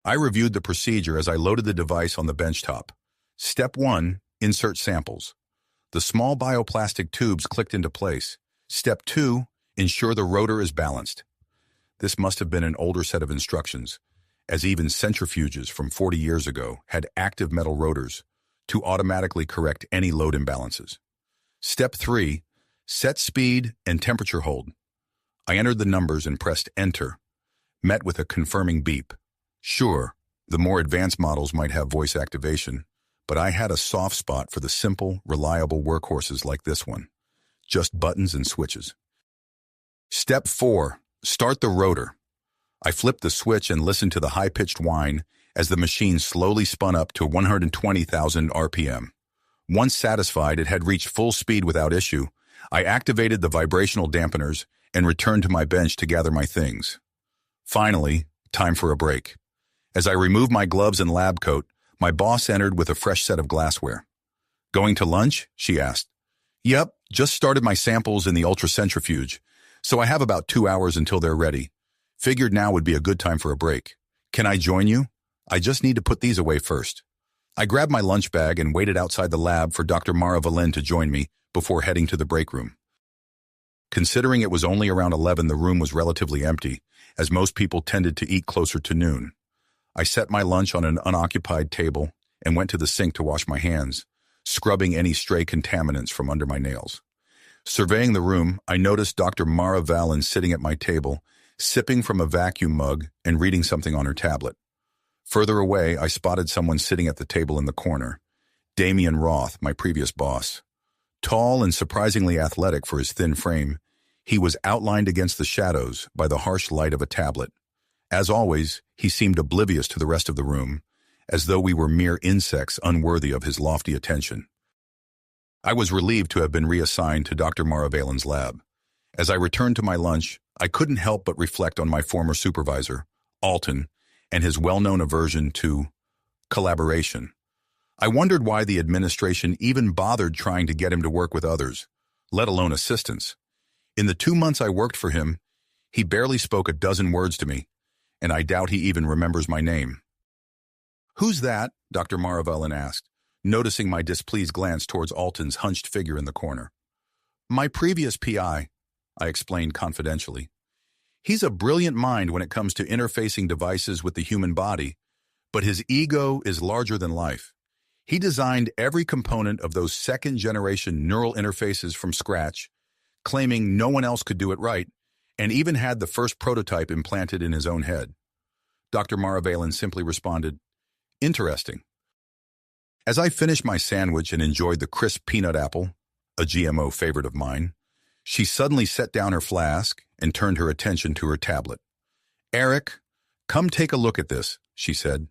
I reviewed the procedure as I loaded the device on the benchtop. Step 1, insert samples. The small bioplastic tubes clicked into place. Step 2, ensure the rotor is balanced. This must have been an older set of instructions, as even centrifuges from 40 years ago had active metal rotors to automatically correct any load imbalances. Step 3, set speed and temperature hold. I entered the numbers and pressed enter, met with a confirming beep. Sure, the more advanced models might have voice activation, but I had a soft spot for the simple, reliable workhorses like this one. Just buttons and switches. Step 4, start the rotor. I flipped the switch and listened to the high-pitched whine as the machine slowly spun up to 120,000 RPM. Once satisfied it had reached full speed without issue, I activated the vibrational dampeners and returned to my bench to gather my things. Finally, time for a break. As I removed my gloves and lab coat, my boss entered with a fresh set of glassware. "Going to lunch?" she asked. "Yep, just started my samples in the ultracentrifuge, so I have about 2 hours until they're ready. Figured now would be a good time for a break. Can I join you? I just need to put these away first." I grabbed my lunch bag and waited outside the lab for Dr. Mara Valin to join me before heading to the break room. Considering it was only around 11, the room was relatively empty, as most people tended to eat closer to noon. I set my lunch on an unoccupied table and went to the sink to wash my hands, scrubbing any stray contaminants from under my nails. Surveying the room, I noticed Dr. Mara Valin sitting at my table, sipping from a vacuum mug and reading something on her tablet. Further away, I spotted someone sitting at the table in the corner, Damian Roth, my previous boss. Tall and surprisingly athletic for his thin frame, he was outlined against the shadows by the harsh light of a tablet. As always, he seemed oblivious to the rest of the room, as though we were mere insects unworthy of his lofty attention. I was relieved to have been reassigned to Dr. Mara Valin's lab. As I returned to my lunch, I couldn't help but reflect on my former supervisor, Alton, and his well-known aversion to collaboration. I wondered why the administration even bothered trying to get him to work with others, let alone assistants. In the 2 months I worked for him, he barely spoke a dozen words to me, and I doubt he even remembers my name. "Who's that?" Dr. Mara Valin asked, noticing my displeased glance towards Alton's hunched figure in the corner. "My previous PI," I explained confidentially. "He's a brilliant mind when it comes to interfacing devices with the human body, but his ego is larger than life. He designed every component of those second-generation neural interfaces from scratch, claiming no one else could do it right, and even had the first prototype implanted in his own head." Dr. Mara Valin simply responded, "Interesting." As I finished my sandwich and enjoyed the crisp peanut apple, a GMO favorite of mine, she suddenly set down her flask and turned her attention to her tablet. "Eric, come take a look at this," she said.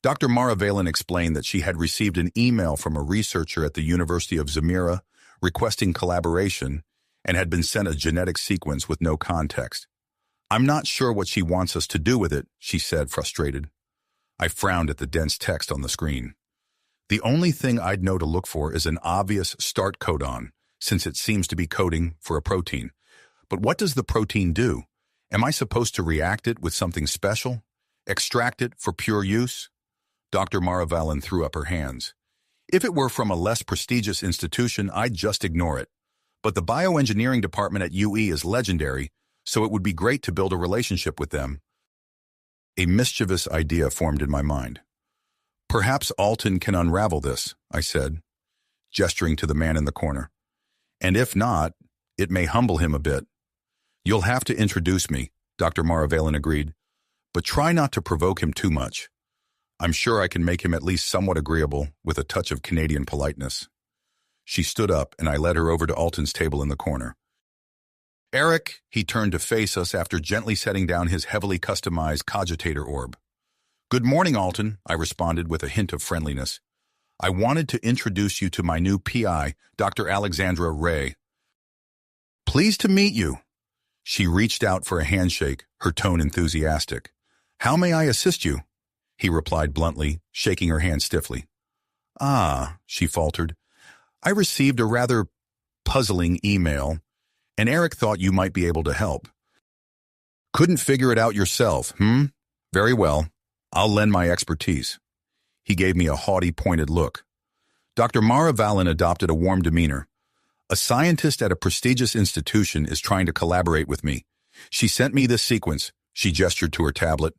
Dr. Mara Valin explained that she had received an email from a researcher at the University of Zamira requesting collaboration and had been sent a genetic sequence with no context. "I'm not sure what she wants us to do with it," she said, frustrated. I frowned at the dense text on the screen. The only thing I'd know to look for is an obvious start codon, since it seems to be coding for a protein. But what does the protein do? Am I supposed to react it with something special? Extract it for pure use? Dr. Mara Valin threw up her hands. If it were from a less prestigious institution, I'd just ignore it. But the bioengineering department at UE is legendary, so it would be great to build a relationship with them. A mischievous idea formed in my mind. "Perhaps Alton can unravel this," I said, gesturing to the man in the corner. "And if not, it may humble him a bit." "You'll have to introduce me," Dr. Mara Valin agreed, "but try not to provoke him too much. I'm sure I can make him at least somewhat agreeable with a touch of Canadian politeness." She stood up, and I led her over to Alton's table in the corner. "Eric," he turned to face us after gently setting down his heavily customized cogitator orb. "Good morning, Alton," I responded with a hint of friendliness. "I wanted to introduce you to my new PI, Dr. Alexandra Ray." "Pleased to meet you." She reached out for a handshake, her tone enthusiastic. "How may I assist you?" He replied bluntly, shaking her hand stiffly. "Ah," she faltered. "I received a rather puzzling email, and Eric thought you might be able to help." "Couldn't figure it out yourself, Very well. I'll lend my expertise. He gave me a haughty, pointed look. Dr. Mara Vallon adopted a warm demeanor. A scientist at a prestigious institution is trying to collaborate with me. She sent me this sequence, she gestured to her tablet,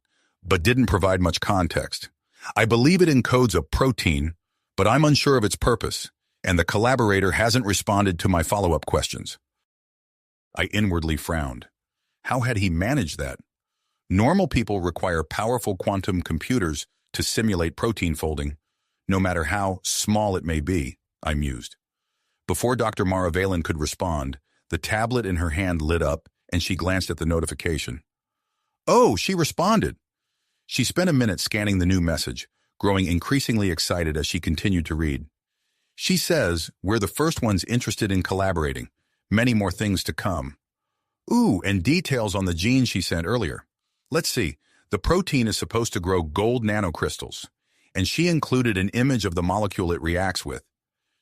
but didn't provide much context. I believe it encodes a protein, but I'm unsure of its purpose, and the collaborator hasn't responded to my follow-up questions. I inwardly frowned. How had he managed that? Normal people require powerful quantum computers to simulate protein folding, no matter how small it may be, I mused. Before Dr. Mara Vallon could respond, the tablet in her hand lit up, and she glanced at the notification. Oh, she responded! She spent a minute scanning the new message, growing increasingly excited as she continued to read. She says, we're the first ones interested in collaborating. Many more things to come. Ooh, and details on the gene she sent earlier. Let's see, the protein is supposed to grow gold nanocrystals, and she included an image of the molecule it reacts with.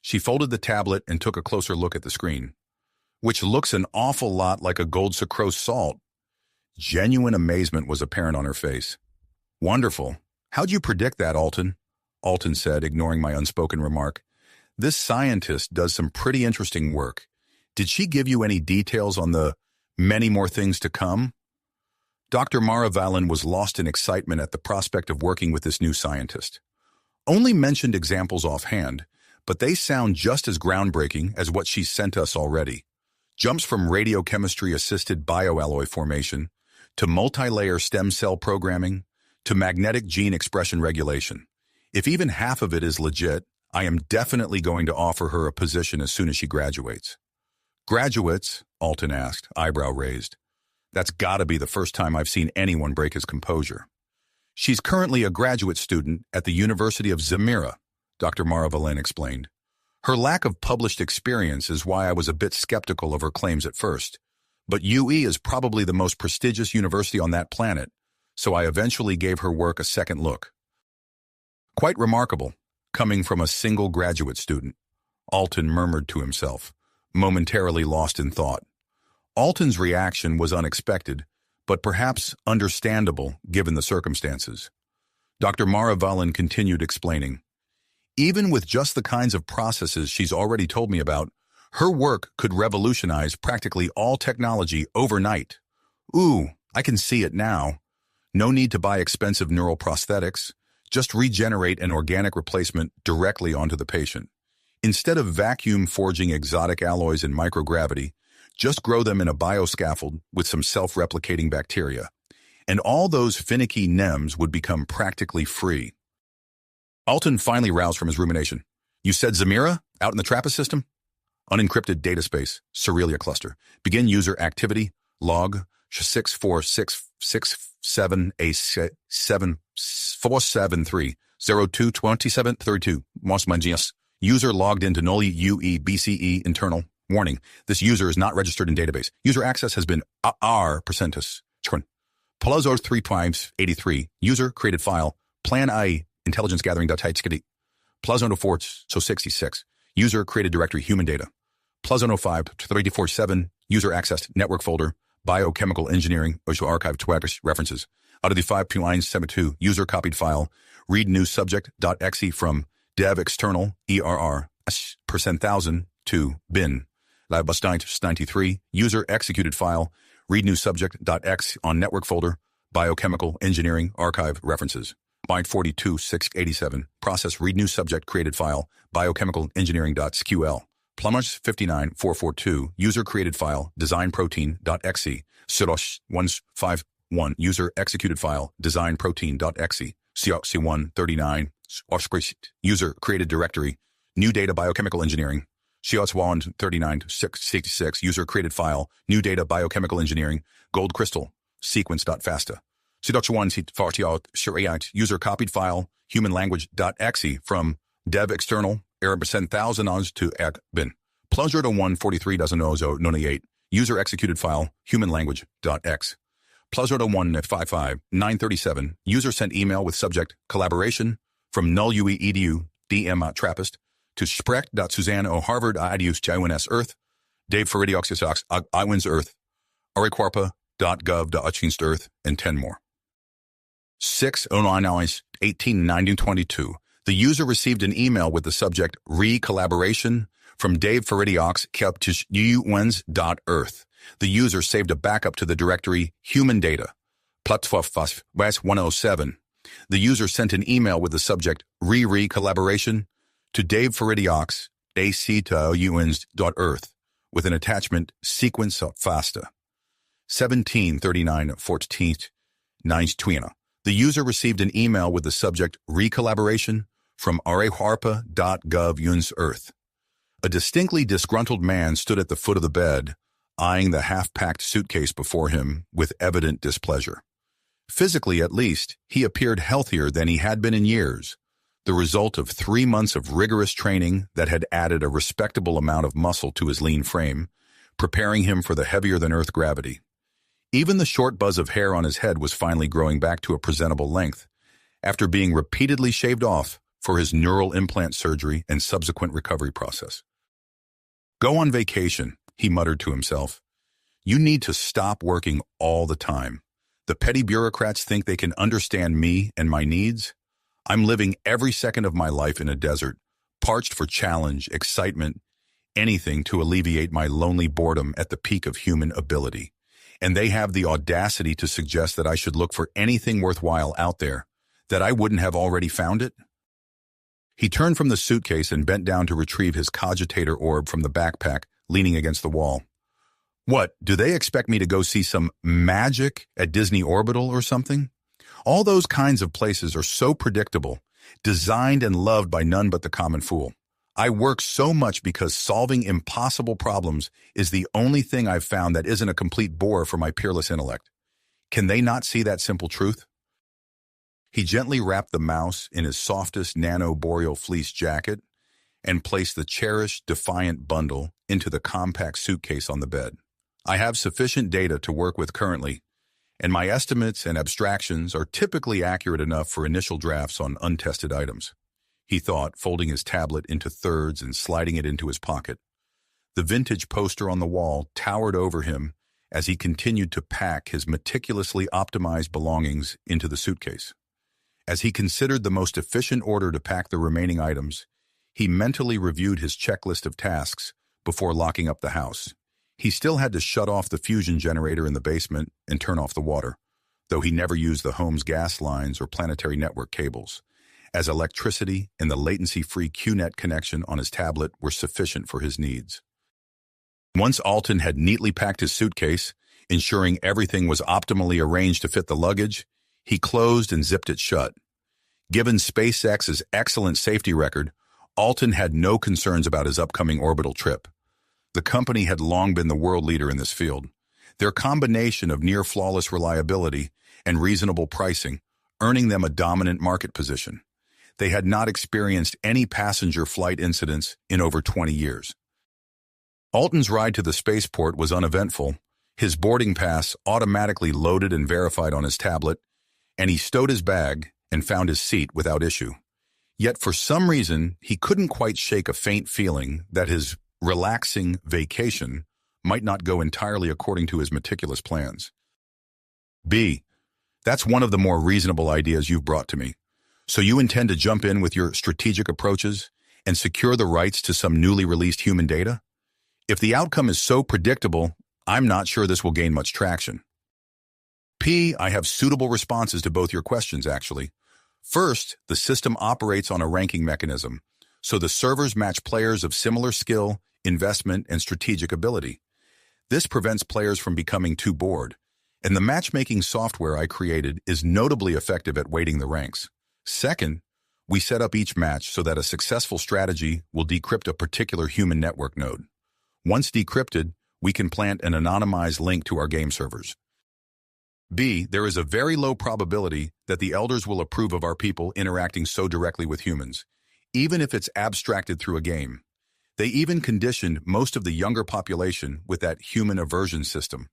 She folded the tablet and took a closer look at the screen, which looks an awful lot like a gold sucrose salt. Genuine amazement was apparent on her face. Wonderful. How'd you predict that, Alton? Alton said, ignoring my unspoken remark. This scientist does some pretty interesting work. Did she give you any details on the many more things to come? Dr. Mara Vallon was lost in excitement at the prospect of working with this new scientist. Only mentioned examples offhand, but they sound just as groundbreaking as what she's sent us already. Jumps from radiochemistry-assisted bioalloy formation, to multi-layer stem cell programming, to magnetic gene expression regulation. If even half of it is legit, I am definitely going to offer her a position as soon as she graduates. Graduates? Alton asked, eyebrow raised. That's gotta be the first time I've seen anyone break his composure. She's currently a graduate student at the University of Zamira, Dr. Mara Vallon explained. Her lack of published experience is why I was a bit skeptical of her claims at first. But UE is probably the most prestigious university on that planet, so I eventually gave her work a second look. Quite remarkable, coming from a single graduate student, Alton murmured to himself, momentarily lost in thought. Alton's reaction was unexpected, but perhaps understandable given the circumstances. Dr. Mara Vallon continued explaining. Even with just the kinds of processes she's already told me about, her work could revolutionize practically all technology overnight. Ooh, I can see it now. No need to buy expensive neural prosthetics. Just regenerate an organic replacement directly onto the patient. Instead of vacuum forging exotic alloys in microgravity, just grow them in a bioscaffold with some self-replicating bacteria. And all those finicky NEMs would become practically free. Alton finally roused from his rumination. You said Zamira? Out in the TRAPPIST system? Unencrypted data space, Cerealia cluster. Begin user activity, log 64667A7473022732. Mosmangius. User logged into Noli UE BCE internal. Warning, this user is not registered in database. User access has been %. Plus 3 times 83. User created file. Plan I. Intelligence gathering. Plus 4 so 66. User created directory human data. Plus 05 347. User accessed network folder. Biochemical engineering. Archive references. Out of the 5.972. User copied file. Read new subject.exe from dev external ERR %1000 to bin. Labus 93. User executed file. Read new subject.exe on network folder. Biochemical engineering archive references. Byte 42 687. Process read new subject created file. Biochemical engineering.sql. Plumbers 59 442. User created file. Design protein.exe. Sirosh 151. User executed file. Design protein.exe. Sioxi 139. User created directory. New data biochemical engineering. Siox 139 666. User created file. New data biochemical engineering. Gold crystal. Sequence.fasta. Sidox 1 user copied file. Human language.exe from dev external. Arab 1000 ons to bin. Pleasure to 143 dozen ozo 98. User executed file. Human language.exe. Pleasure to 155 937. User sent email with subject collaboration from null UE edu DM Trappist to Sprecht.Suzanne O Harvard Idius Jaiwins Earth. Dave Faridioxiox Iwins Earth. Ariquarpa.gov.Earth and 10 more. 6/09/18/1922. The user received an email with the subject "Re-collaboration" from Dave Faridiox Earth. The user saved a backup to the directory Human Data. Platform 107. The user sent an email with the subject "Re-collaboration" to Dave Faridiox Earth with an attachment sequence of FASTA. 17/39/14/9/20. The user received an email with the subject "Re-collaboration" from raharpa.gov Earth. A distinctly disgruntled man stood at the foot of the bed, eyeing the half-packed suitcase before him with evident displeasure. Physically, at least, he appeared healthier than he had been in years, the result of 3 months of rigorous training that had added a respectable amount of muscle to his lean frame, preparing him for the heavier-than-Earth gravity. Even the short buzz of hair on his head was finally growing back to a presentable length, after being repeatedly shaved off for his neural implant surgery and subsequent recovery process. "Go on vacation," he muttered to himself. "You need to stop working all the time. The petty bureaucrats think they can understand me and my needs. I'm living every second of my life in a desert, parched for challenge, excitement, anything to alleviate my lonely boredom at the peak of human ability. And they have the audacity to suggest that I should look for anything worthwhile out there, that I wouldn't have already found it?" He turned from the suitcase and bent down to retrieve his cogitator orb from the backpack, leaning against the wall. What, do they expect me to go see some magic at Disney Orbital or something? All those kinds of places are so predictable, designed and loved by none but the common fool. I work so much because solving impossible problems is the only thing I've found that isn't a complete bore for my peerless intellect. Can they not see that simple truth? He gently wrapped the mouse in his softest nano-boreal fleece jacket and placed the cherished, defiant bundle into the compact suitcase on the bed. I have sufficient data to work with currently, and my estimates and abstractions are typically accurate enough for initial drafts on untested items, he thought, folding his tablet into thirds and sliding it into his pocket. The vintage poster on the wall towered over him as he continued to pack his meticulously optimized belongings into the suitcase. As he considered the most efficient order to pack the remaining items, he mentally reviewed his checklist of tasks before locking up the house. He still had to shut off the fusion generator in the basement and turn off the water, though he never used the home's gas lines or planetary network cables, as electricity and the latency-free QNet connection on his tablet were sufficient for his needs. Once Alton had neatly packed his suitcase, ensuring everything was optimally arranged to fit the luggage, he closed and zipped it shut. Given SpaceX's excellent safety record, Alton had no concerns about his upcoming orbital trip. The company had long been the world leader in this field. Their combination of near-flawless reliability and reasonable pricing, earning them a dominant market position. They had not experienced any passenger flight incidents in over 20 years. Alton's ride to the spaceport was uneventful, his boarding pass automatically loaded and verified on his tablet, and he stowed his bag and found his seat without issue. Yet for some reason, he couldn't quite shake a faint feeling that his relaxing vacation might not go entirely according to his meticulous plans. "B, that's one of the more reasonable ideas you've brought to me. So you intend to jump in with your strategic approaches and secure the rights to some newly released human data? If the outcome is so predictable, I'm not sure this will gain much traction." "P, I have suitable responses to both your questions, actually. First, the system operates on a ranking mechanism, so the servers match players of similar skill, investment, and strategic ability. This prevents players from becoming too bored, and the matchmaking software I created is notably effective at weighting the ranks. Second, we set up each match so that a successful strategy will decrypt a particular human network node. Once decrypted, we can plant an anonymized link to our game servers. B, there is a very low probability that the elders will approve of our people interacting so directly with humans, even if it's abstracted through a game. They even conditioned most of the younger population with that human aversion system.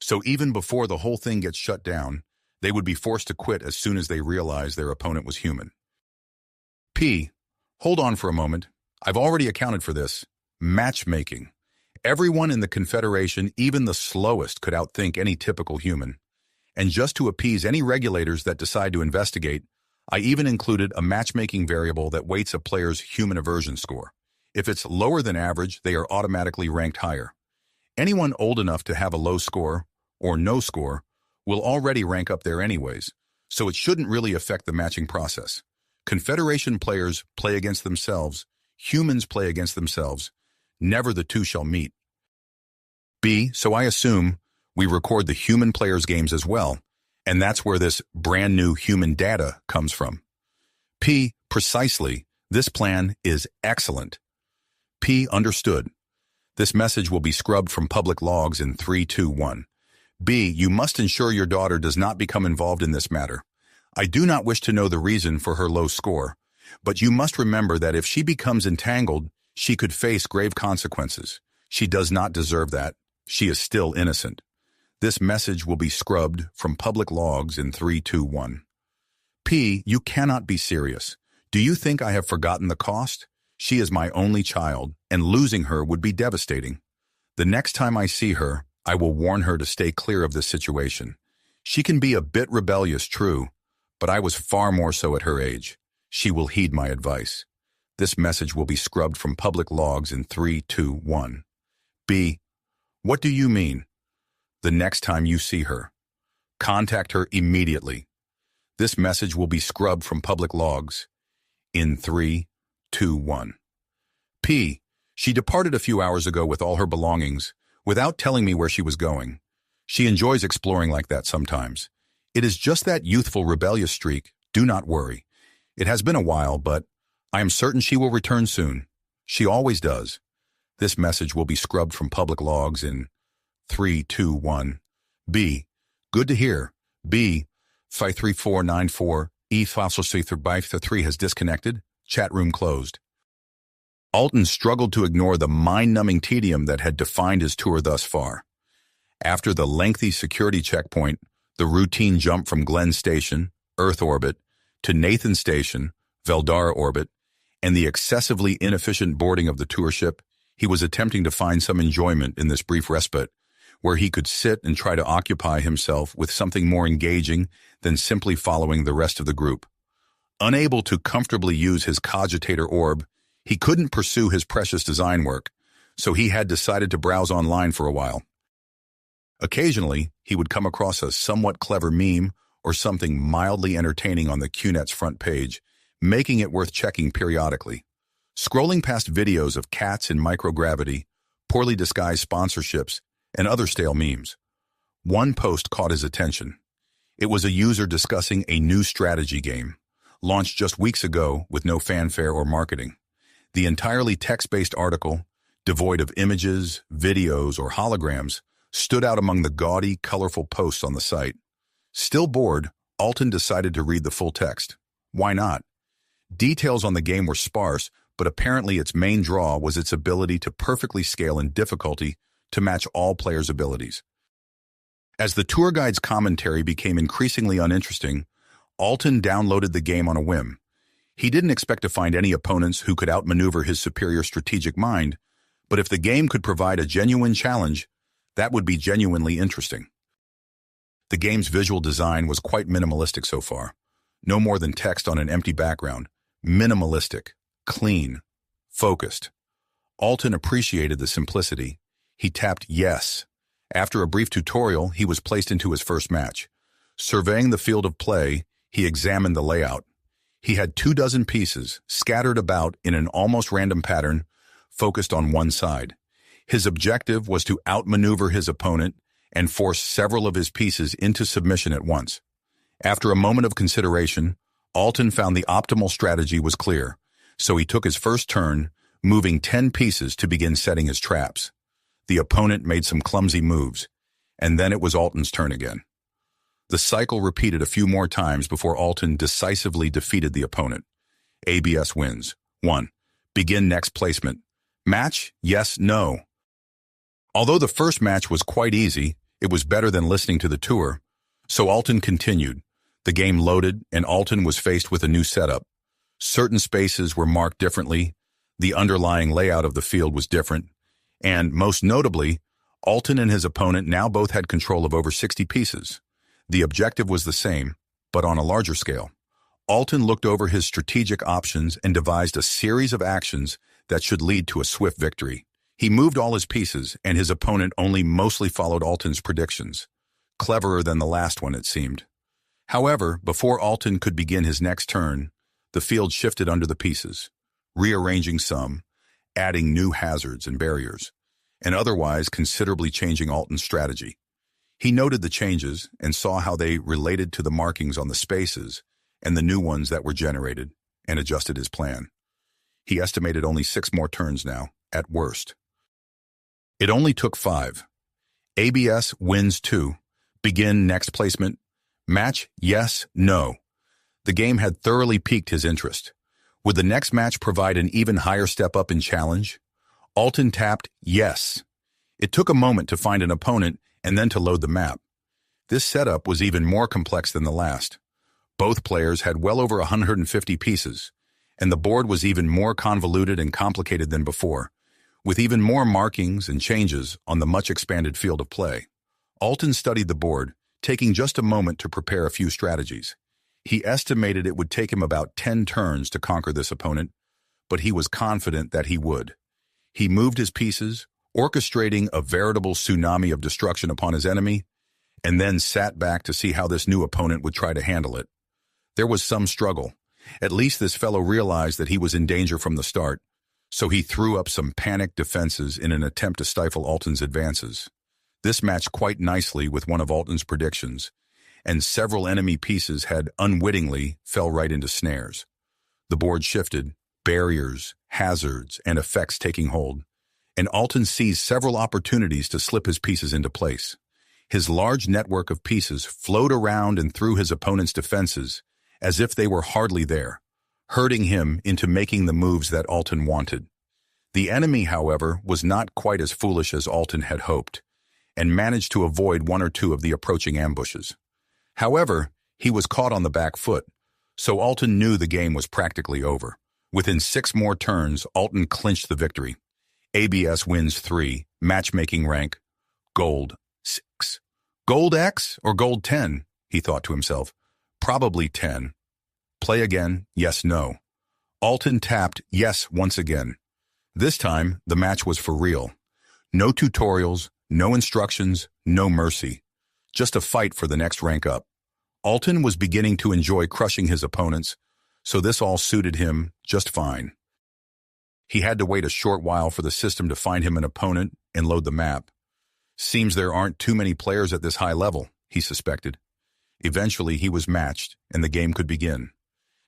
So even before the whole thing gets shut down, they would be forced to quit as soon as they realized their opponent was human. P, hold on for a moment. I've already accounted for this. Matchmaking. Everyone in the Confederation, even the slowest, could outthink any typical human. And just to appease any regulators that decide to investigate, I even included a matchmaking variable that weights a player's human aversion score. If it's lower than average, they are automatically ranked higher. Anyone old enough to have a low score, or no score, will already rank up there anyways, so it shouldn't really affect the matching process. Confederation players play against themselves, humans play against themselves. Never the two shall meet. B, so I assume we record the human players' games as well, and that's where this brand new human data comes from. P, precisely, this plan is excellent. P, understood. This message will be scrubbed from public logs in 3, 2, 1. B, you must ensure your daughter does not become involved in this matter. I do not wish to know the reason for her low score, but you must remember that if she becomes entangled, she could face grave consequences. She does not deserve that. She is still innocent. This message will be scrubbed from public logs in 3, 2, 1. P, you cannot be serious. Do you think I have forgotten the cost? She is my only child, and losing her would be devastating. The next time I see her, I will warn her to stay clear of this situation. She can be a bit rebellious, true, but I was far more so at her age. She will heed my advice. This message will be scrubbed from public logs in 3, 2, 1. B, what do you mean? The next time you see her, contact her immediately. This message will be scrubbed from public logs in 3, 2, 1. P, she departed a few hours ago with all her belongings, without telling me where she was going. She enjoys exploring like that sometimes. It is just that youthful rebellious streak. Do not worry. It has been a while, but I am certain she will return soon. She always does. This message will be scrubbed from public logs in 3, 2, 1. B, good to hear. B, 53494 E fossil C3 has disconnected. Chat room closed. Alton struggled to ignore the mind-numbing tedium that had defined his tour thus far. After the lengthy security checkpoint, the routine jump from Glenn Station, Earth orbit, to Nathan Station, Veldara orbit, and the excessively inefficient boarding of the tour ship, he was attempting to find some enjoyment in this brief respite, where he could sit and try to occupy himself with something more engaging than simply following the rest of the group. Unable to comfortably use his cogitator orb, he couldn't pursue his precious design work, so he had decided to browse online for a while. Occasionally, he would come across a somewhat clever meme or something mildly entertaining on the QNet's front page, making it worth checking periodically. Scrolling past videos of cats in microgravity, poorly disguised sponsorships, and other stale memes, one post caught his attention. It was a user discussing a new strategy game, launched just weeks ago with no fanfare or marketing. The entirely text-based article, devoid of images, videos, or holograms, stood out among the gaudy, colorful posts on the site. Still bored, Alton decided to read the full text. Why not? Details on the game were sparse, but apparently its main draw was its ability to perfectly scale in difficulty to match all players' abilities. As the tour guide's commentary became increasingly uninteresting, Alton downloaded the game on a whim. He didn't expect to find any opponents who could outmaneuver his superior strategic mind, but if the game could provide a genuine challenge, that would be genuinely interesting. The game's visual design was quite minimalistic so far. No more than text on an empty background. Minimalistic, clean, focused. Alton appreciated the simplicity. He tapped yes. After a brief tutorial, he was placed into his first match. Surveying the field of play, he examined the layout. He had 24 pieces, scattered about in an almost random pattern, focused on one side. His objective was to outmaneuver his opponent and force several of his pieces into submission at once. After a moment of consideration, Alton found the optimal strategy was clear, so he took his first turn, moving 10 pieces to begin setting his traps. The opponent made some clumsy moves, and then it was Alton's turn again. The cycle repeated a few more times before Alton decisively defeated the opponent. ABS wins. 1. Begin next placement. Match? Yes, no. Although the first match was quite easy, it was better than listening to the tour, so Alton continued. The game loaded, and Alton was faced with a new setup. Certain spaces were marked differently, the underlying layout of the field was different, and, most notably, Alton and his opponent now both had control of over 60 pieces. The objective was the same, but on a larger scale. Alton looked over his strategic options and devised a series of actions that should lead to a swift victory. He moved all his pieces, and his opponent only mostly followed Alton's predictions. Cleverer than the last one, it seemed. However, before Alton could begin his next turn, the field shifted under the pieces, rearranging some, adding new hazards and barriers, and otherwise considerably changing Alton's strategy. He noted the changes and saw how they related to the markings on the spaces and the new ones that were generated, and adjusted his plan. He estimated only 6 more turns now, at worst. It only took 5. ABS wins 2. Begin next placement. Match, yes, no. The game had thoroughly piqued his interest. Would the next match provide an even higher step up in challenge? Alton tapped yes. It took a moment to find an opponent and then to load the map. This setup was even more complex than the last. Both players had well over 150 pieces, and the board was even more convoluted and complicated than before, with even more markings and changes on the much expanded field of play. Alton studied the board, taking just a moment to prepare a few strategies. He estimated it would take him about 10 turns to conquer this opponent, but he was confident that he would. He moved his pieces, orchestrating a veritable tsunami of destruction upon his enemy, and then sat back to see how this new opponent would try to handle it. There was some struggle. At least this fellow realized that he was in danger from the start, so he threw up some panicked defenses in an attempt to stifle Alton's advances. This matched quite nicely with one of Alton's predictions, and several enemy pieces had unwittingly fell right into snares. The board shifted, barriers, hazards, and effects taking hold, and Alton seized several opportunities to slip his pieces into place. His large network of pieces flowed around and through his opponent's defenses, as if they were hardly there, herding him into making the moves that Alton wanted. The enemy, however, was not quite as foolish as Alton had hoped, and managed to avoid 1 or 2 of the approaching ambushes. However, he was caught on the back foot, so Alton knew the game was practically over. Within 6 more turns, Alton clinched the victory. ABS wins 3, matchmaking rank, gold 6. Gold X or gold 10, he thought to himself. Probably 10. Play again, yes, no. Alton tapped yes once again. This time, the match was for real. No tutorials, no instructions, no mercy. Just a fight for the next rank up. Alton was beginning to enjoy crushing his opponents, so this all suited him just fine. He had to wait a short while for the system to find him an opponent and load the map. Seems there aren't too many players at this high level, he suspected. Eventually, he was matched, and the game could begin.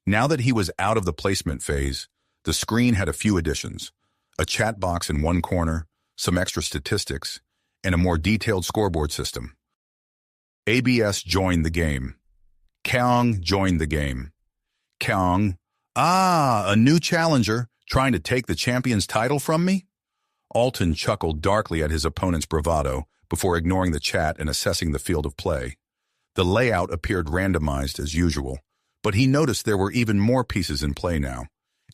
Now that he was out of the placement phase, the screen had a few additions: a chat box in one corner, some extra statistics, and a more detailed scoreboard system. ABS joined the game. Kaong joined the game. Kaong, a new challenger trying to take the champion's title from me? Alton chuckled darkly at his opponent's bravado before ignoring the chat and assessing the field of play. The layout appeared randomized as usual, but he noticed there were even more pieces in play now.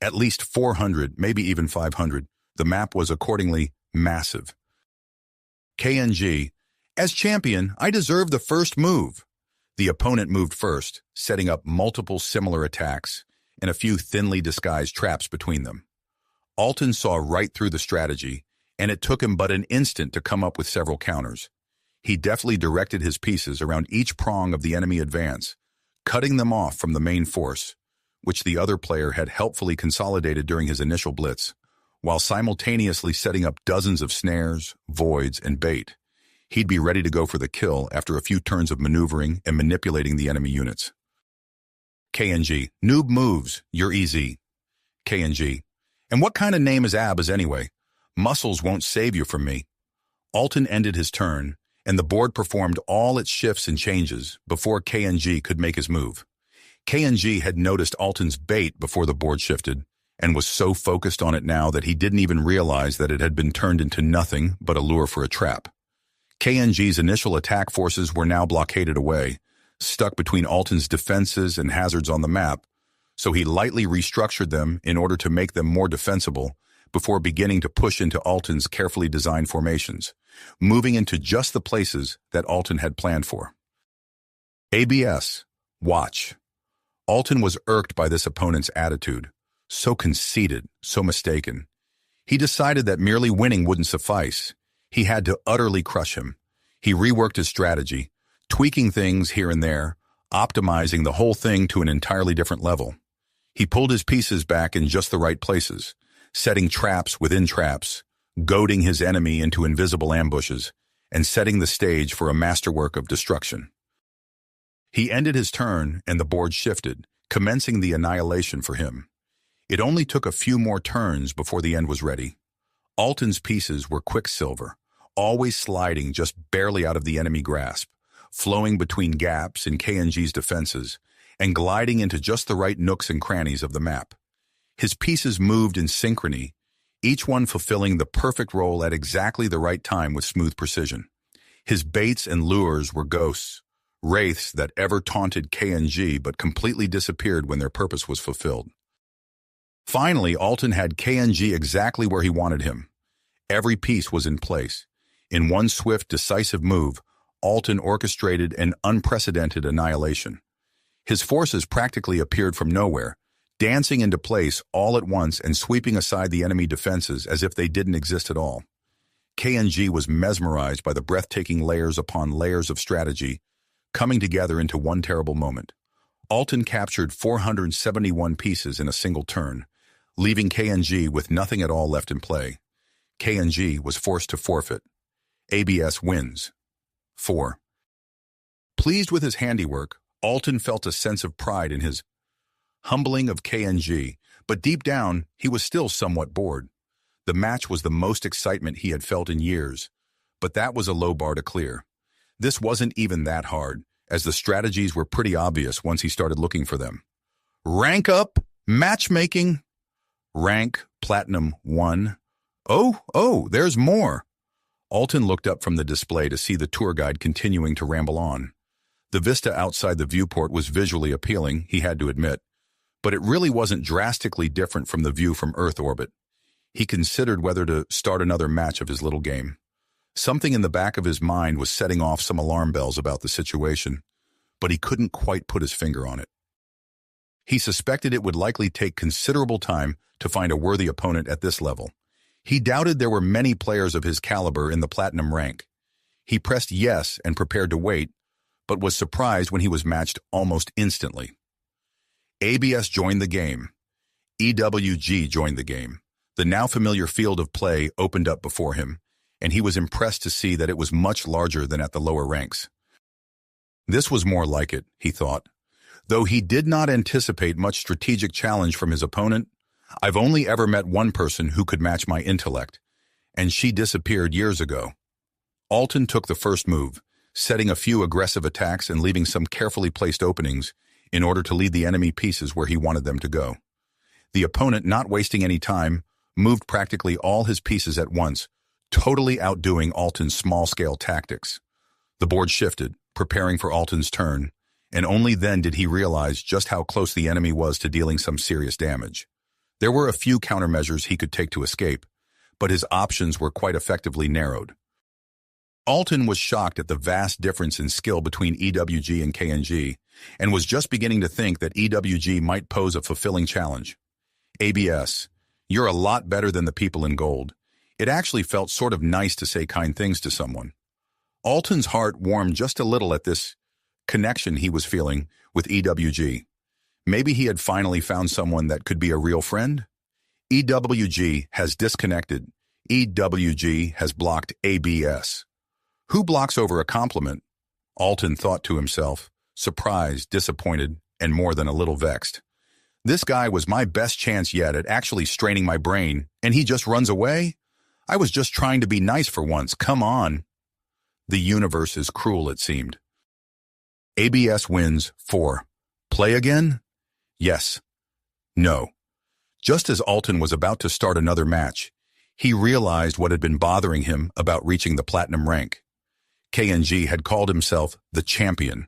At least 400, maybe even 500. The map was accordingly massive. KNG, as champion, I deserve the first move. The opponent moved first, setting up multiple similar attacks and a few thinly disguised traps between them. Alton saw right through the strategy, and it took him but an instant to come up with several counters. He deftly directed his pieces around each prong of the enemy advance, cutting them off from the main force, which the other player had helpfully consolidated during his initial blitz, while simultaneously setting up dozens of snares, voids, and bait. He'd be ready to go for the kill after a few turns of maneuvering and manipulating the enemy units. KNG, noob moves, you're easy. KNG, and what kind of name is Abas anyway? Muscles won't save you from me. Alton ended his turn, and the board performed all its shifts and changes before KNG could make his move. KNG had noticed Alton's bait before the board shifted, and was so focused on it now that he didn't even realize that it had been turned into nothing but a lure for a trap. KNG's initial attack forces were now blockaded away, stuck between Alton's defenses and hazards on the map, so he lightly restructured them in order to make them more defensible before beginning to push into Alton's carefully designed formations, moving into just the places that Alton had planned for. ABS. Watch. Alton was irked by this opponent's attitude. So conceited, so mistaken. He decided that merely winning wouldn't suffice. He had to utterly crush him. He reworked his strategy, tweaking things here and there, optimizing the whole thing to an entirely different level. He pulled his pieces back in just the right places, setting traps within traps, goading his enemy into invisible ambushes, and setting the stage for a masterwork of destruction. He ended his turn, and the board shifted, commencing the annihilation for him. It only took a few more turns before the end was ready. Alton's pieces were quicksilver, always sliding just barely out of the enemy grasp, flowing between gaps in KNG's defenses, and gliding into just the right nooks and crannies of the map. His pieces moved in synchrony, each one fulfilling the perfect role at exactly the right time with smooth precision. His baits and lures were ghosts, wraiths that ever taunted KNG but completely disappeared when their purpose was fulfilled. Finally, Alton had KNG exactly where he wanted him. Every piece was in place. In one swift, decisive move, Alton orchestrated an unprecedented annihilation. His forces practically appeared from nowhere, dancing into place all at once and sweeping aside the enemy defenses as if they didn't exist at all. KNG was mesmerized by the breathtaking layers upon layers of strategy coming together into one terrible moment. Alton captured 471 pieces in a single turn, leaving KNG with nothing at all left in play. KNG was forced to forfeit. ABS wins. 4. Pleased with his handiwork, Alton felt a sense of pride in his humbling of KNG, but deep down, he was still somewhat bored. The match was the most excitement he had felt in years, but that was a low bar to clear. This wasn't even that hard, as the strategies were pretty obvious once he started looking for them. Rank up, matchmaking. Rank, Platinum 1. Oh, there's more. Alton looked up from the display to see the tour guide continuing to ramble on. The vista outside the viewport was visually appealing, he had to admit, but it really wasn't drastically different from the view from Earth orbit. He considered whether to start another match of his little game. Something in the back of his mind was setting off some alarm bells about the situation, but he couldn't quite put his finger on it. He suspected it would likely take considerable time to find a worthy opponent at this level. He doubted there were many players of his caliber in the Platinum rank. He pressed yes and prepared to wait, but was surprised when he was matched almost instantly. ABS joined the game. EWG joined the game. The now familiar field of play opened up before him, and he was impressed to see that it was much larger than at the lower ranks. This was more like it, he thought. Though he did not anticipate much strategic challenge from his opponent, I've only ever met one person who could match my intellect, and she disappeared years ago. Alton took the first move, setting a few aggressive attacks and leaving some carefully placed openings in order to lead the enemy pieces where he wanted them to go. The opponent, not wasting any time, moved practically all his pieces at once, totally outdoing Alton's small-scale tactics. The board shifted, preparing for Alton's turn, and only then did he realize just how close the enemy was to dealing some serious damage. There were a few countermeasures he could take to escape, but his options were quite effectively narrowed. Alton was shocked at the vast difference in skill between EWG and KNG, and was just beginning to think that EWG might pose a fulfilling challenge. ABS, you're a lot better than the people in gold. It actually felt sort of nice to say kind things to someone. Alton's heart warmed just a little at this connection he was feeling with EWG. Maybe he had finally found someone that could be a real friend? EWG has disconnected. EWG has blocked ABS. Who blocks over a compliment? Alton thought to himself, surprised, disappointed, and more than a little vexed. This guy was my best chance yet at actually straining my brain, and he just runs away? I was just trying to be nice for once, come on. The universe is cruel, it seemed. ABS wins 4. Play again? Yes. No. Just as Alton was about to start another match, he realized what had been bothering him about reaching the Platinum rank. KNG had called himself the champion,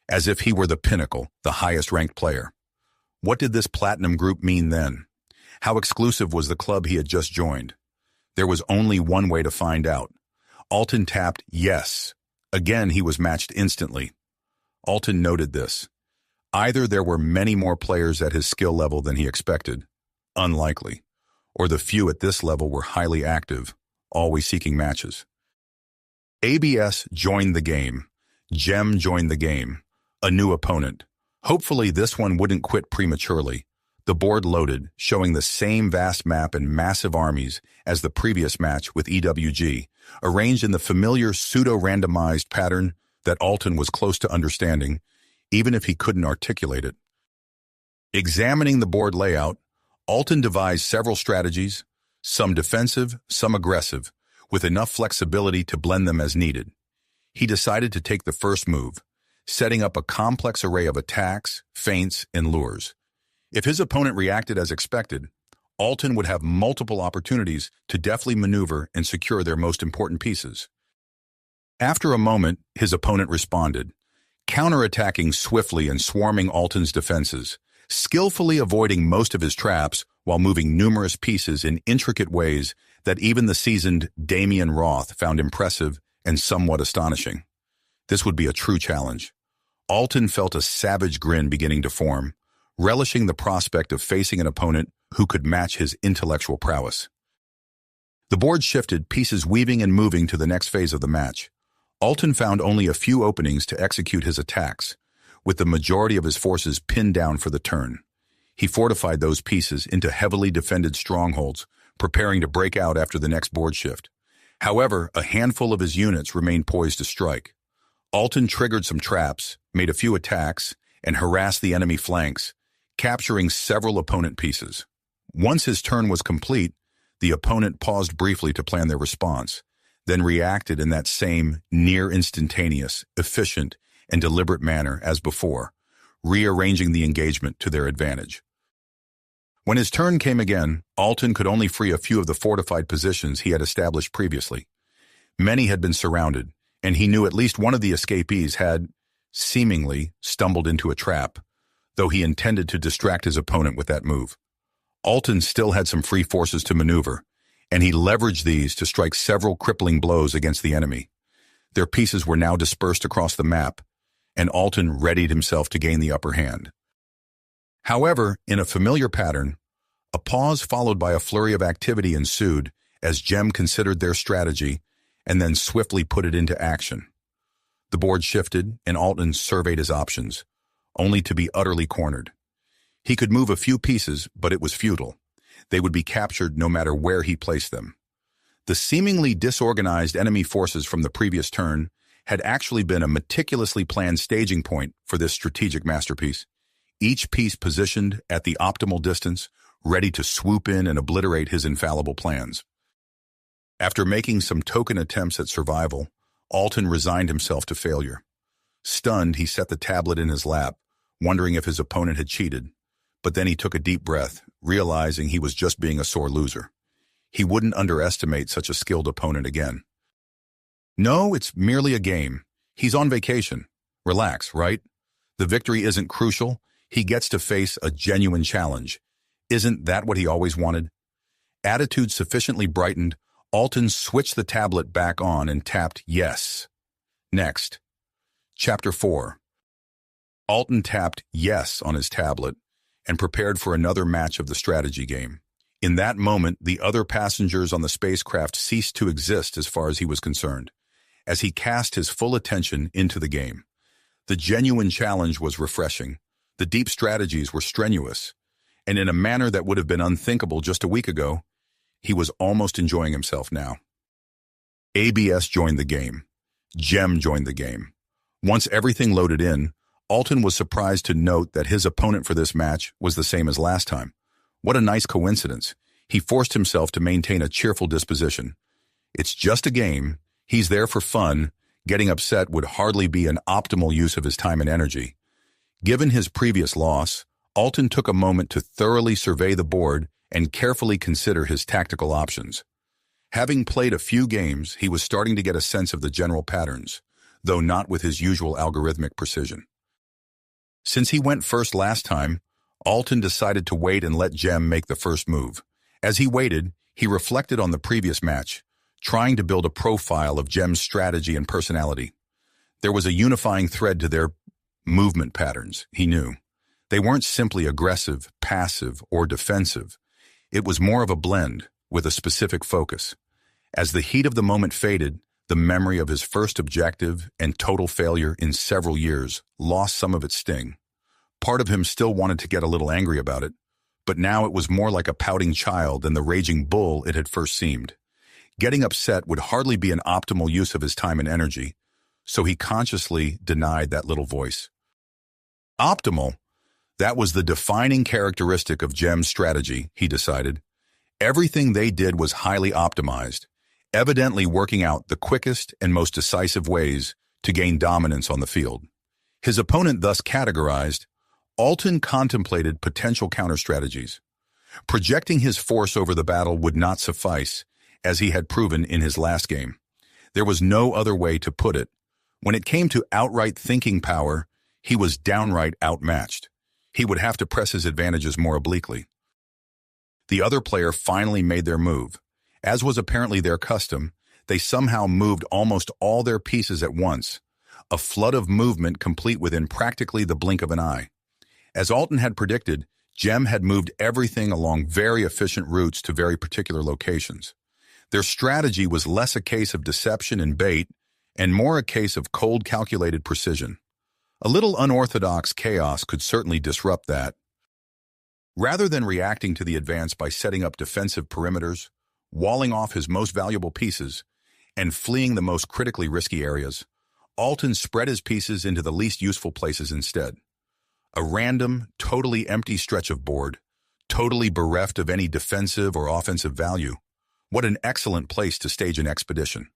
as if he were the pinnacle, the highest-ranked player. What did this Platinum group mean then? How exclusive was the club he had just joined? There was only one way to find out. Alton tapped yes. Again, he was matched instantly. Alton noted this. Either there were many more players at his skill level than he expected, unlikely, or the few at this level were highly active, always seeking matches. ABS joined the game. Gem joined the game. A new opponent. Hopefully this one wouldn't quit prematurely. The board loaded, showing the same vast map and massive armies as the previous match with EWG, arranged in the familiar pseudo-randomized pattern that Alton was close to understanding, even if he couldn't articulate it. Examining the board layout, Alton devised several strategies, some defensive, some aggressive, with enough flexibility to blend them as needed. He decided to take the first move, setting up a complex array of attacks, feints, and lures. If his opponent reacted as expected, Alton would have multiple opportunities to deftly maneuver and secure their most important pieces. After a moment, his opponent responded, counterattacking swiftly and swarming Alton's defenses, skillfully avoiding most of his traps while moving numerous pieces in intricate ways that even the seasoned Damian Roth found impressive and somewhat astonishing. This would be a true challenge. Alton felt a savage grin beginning to form, relishing the prospect of facing an opponent who could match his intellectual prowess. The board shifted, pieces weaving and moving to the next phase of the match. Alton found only a few openings to execute his attacks, with the majority of his forces pinned down for the turn. He fortified those pieces into heavily defended strongholds, preparing to break out after the next board shift. However, a handful of his units remained poised to strike. Alton triggered some traps, made a few attacks, and harassed the enemy flanks, capturing several opponent pieces. Once his turn was complete, the opponent paused briefly to plan their response, then reacted in that same near-instantaneous, efficient, and deliberate manner as before, rearranging the engagement to their advantage. When his turn came again, Alton could only free a few of the fortified positions he had established previously. Many had been surrounded, and he knew at least one of the escapees had, seemingly, stumbled into a trap, though he intended to distract his opponent with that move. Alton still had some free forces to maneuver, and he leveraged these to strike several crippling blows against the enemy. Their pieces were now dispersed across the map, and Alton readied himself to gain the upper hand. However, in a familiar pattern, a pause followed by a flurry of activity ensued as Gem considered their strategy and then swiftly put it into action. The board shifted, and Alton surveyed his options, only to be utterly cornered. He could move a few pieces, but it was futile. They would be captured no matter where he placed them. The seemingly disorganized enemy forces from the previous turn had actually been a meticulously planned staging point for this strategic masterpiece, each piece positioned at the optimal distance, ready to swoop in and obliterate his infallible plans. After making some token attempts at survival, Alton resigned himself to failure. Stunned, he set the tablet in his lap, wondering if his opponent had cheated. But then he took a deep breath, realizing he was just being a sore loser. He wouldn't underestimate such a skilled opponent again. No, it's merely a game. He's on vacation. Relax, right? The victory isn't crucial. He gets to face a genuine challenge. Isn't that what he always wanted? Attitude sufficiently brightened, Alton switched the tablet back on and tapped yes. Next. Chapter 4. Alton tapped yes on his tablet and prepared for another match of the strategy game. In that moment, the other passengers on the spacecraft ceased to exist as far as he was concerned, as he cast his full attention into the game. The genuine challenge was refreshing. The deep strategies were strenuous, and in a manner that would have been unthinkable just a week ago, he was almost enjoying himself now. ABS joined the game. Gem joined the game. Once everything loaded in, Alton was surprised to note that his opponent for this match was the same as last time. What a nice coincidence. He forced himself to maintain a cheerful disposition. It's just a game. He's there for fun. Getting upset would hardly be an optimal use of his time and energy. Given his previous loss, Alton took a moment to thoroughly survey the board and carefully consider his tactical options. Having played a few games, he was starting to get a sense of the general patterns, though not with his usual algorithmic precision. Since he went first last time, Alton decided to wait and let Gem make the first move. As he waited, he reflected on the previous match, trying to build a profile of Gem's strategy and personality. There was a unifying thread to their movement patterns, he knew. They weren't simply aggressive, passive, or defensive. It was more of a blend, with a specific focus. As the heat of the moment faded, the memory of his first objective and total failure in several years lost some of its sting. Part of him still wanted to get a little angry about it, but now it was more like a pouting child than the raging bull it had first seemed. Getting upset would hardly be an optimal use of his time and energy, so he consciously denied that little voice. Optimal? That was the defining characteristic of Jem's strategy, he decided. Everything they did was highly optimized, evidently working out the quickest and most decisive ways to gain dominance on the field. His opponent thus categorized, Alton contemplated potential counter-strategies. Projecting his force over the battle would not suffice, as he had proven in his last game. There was no other way to put it. When it came to outright thinking power, he was downright outmatched. He would have to press his advantages more obliquely. The other player finally made their move. As was apparently their custom, they somehow moved almost all their pieces at once, a flood of movement complete within practically the blink of an eye. As Alton had predicted, Jem had moved everything along very efficient routes to very particular locations. Their strategy was less a case of deception and bait, and more a case of cold calculated precision. A little unorthodox chaos could certainly disrupt that. Rather than reacting to the advance by setting up defensive perimeters, walling off his most valuable pieces, and fleeing the most critically risky areas, Alton spread his pieces into the least useful places instead. A random, totally empty stretch of board, totally bereft of any defensive or offensive value. What an excellent place to stage an expedition.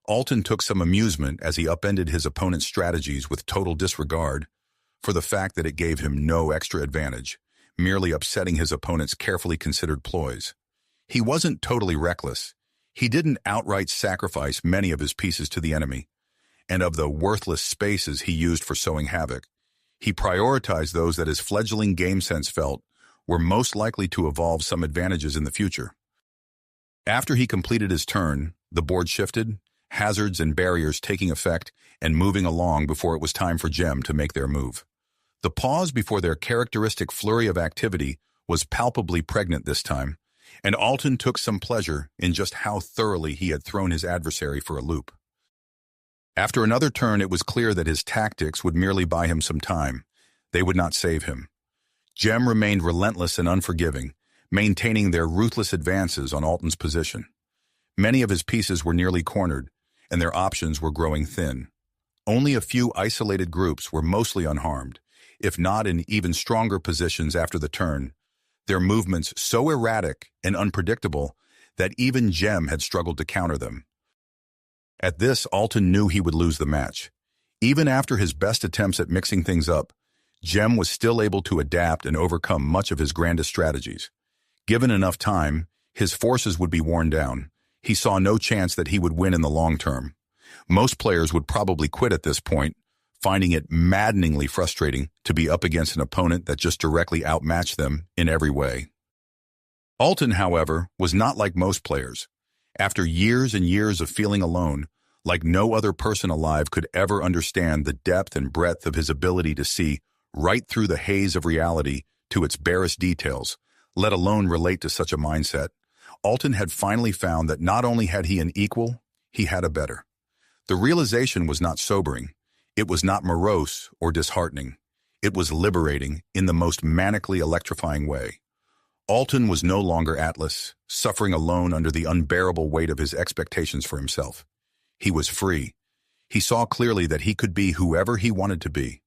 Alton took some amusement as he upended his opponent's strategies with total disregard for the fact that it gave him no extra advantage, merely upsetting his opponent's carefully considered ploys. He wasn't totally reckless. He didn't outright sacrifice many of his pieces to the enemy, and of the worthless spaces he used for sowing havoc, he prioritized those that his fledgling game sense felt were most likely to evolve some advantages in the future. After he completed his turn, the board shifted, hazards and barriers taking effect and moving along before it was time for Jem to make their move. The pause before their characteristic flurry of activity was palpably pregnant this time, and Alton took some pleasure in just how thoroughly he had thrown his adversary for a loop. After another turn, it was clear that his tactics would merely buy him some time. They would not save him. Jem remained relentless and unforgiving, maintaining their ruthless advances on Alton's position. Many of his pieces were nearly cornered, and their options were growing thin. Only a few isolated groups were mostly unharmed, if not in even stronger positions after the turn, their movements so erratic and unpredictable that even Jem had struggled to counter them. At this, Alton knew he would lose the match. Even after his best attempts at mixing things up, Jem was still able to adapt and overcome much of his grandest strategies. Given enough time, his forces would be worn down. He saw no chance that he would win in the long term. Most players would probably quit at this point, finding it maddeningly frustrating to be up against an opponent that just directly outmatched them in every way. Alton, however, was not like most players. After years and years of feeling alone, like no other person alive could ever understand the depth and breadth of his ability to see right through the haze of reality to its barest details, let alone relate to such a mindset, Alton had finally found that not only had he an equal, he had a better. The realization was not sobering. It was not morose or disheartening. It was liberating in the most manically electrifying way. Alton was no longer Atlas, suffering alone under the unbearable weight of his expectations for himself. He was free. He saw clearly that he could be whoever he wanted to be.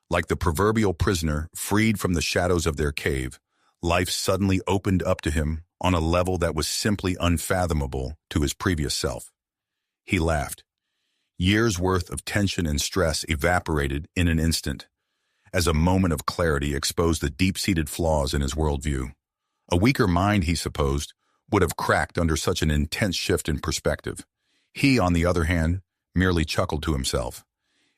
Like the proverbial prisoner freed from the shadows of their cave, life suddenly opened up to him on a level that was simply unfathomable to his previous self. He laughed. Years' worth of tension and stress evaporated in an instant, as a moment of clarity exposed the deep-seated flaws in his worldview. A weaker mind, he supposed, would have cracked under such an intense shift in perspective. He, on the other hand, merely chuckled to himself.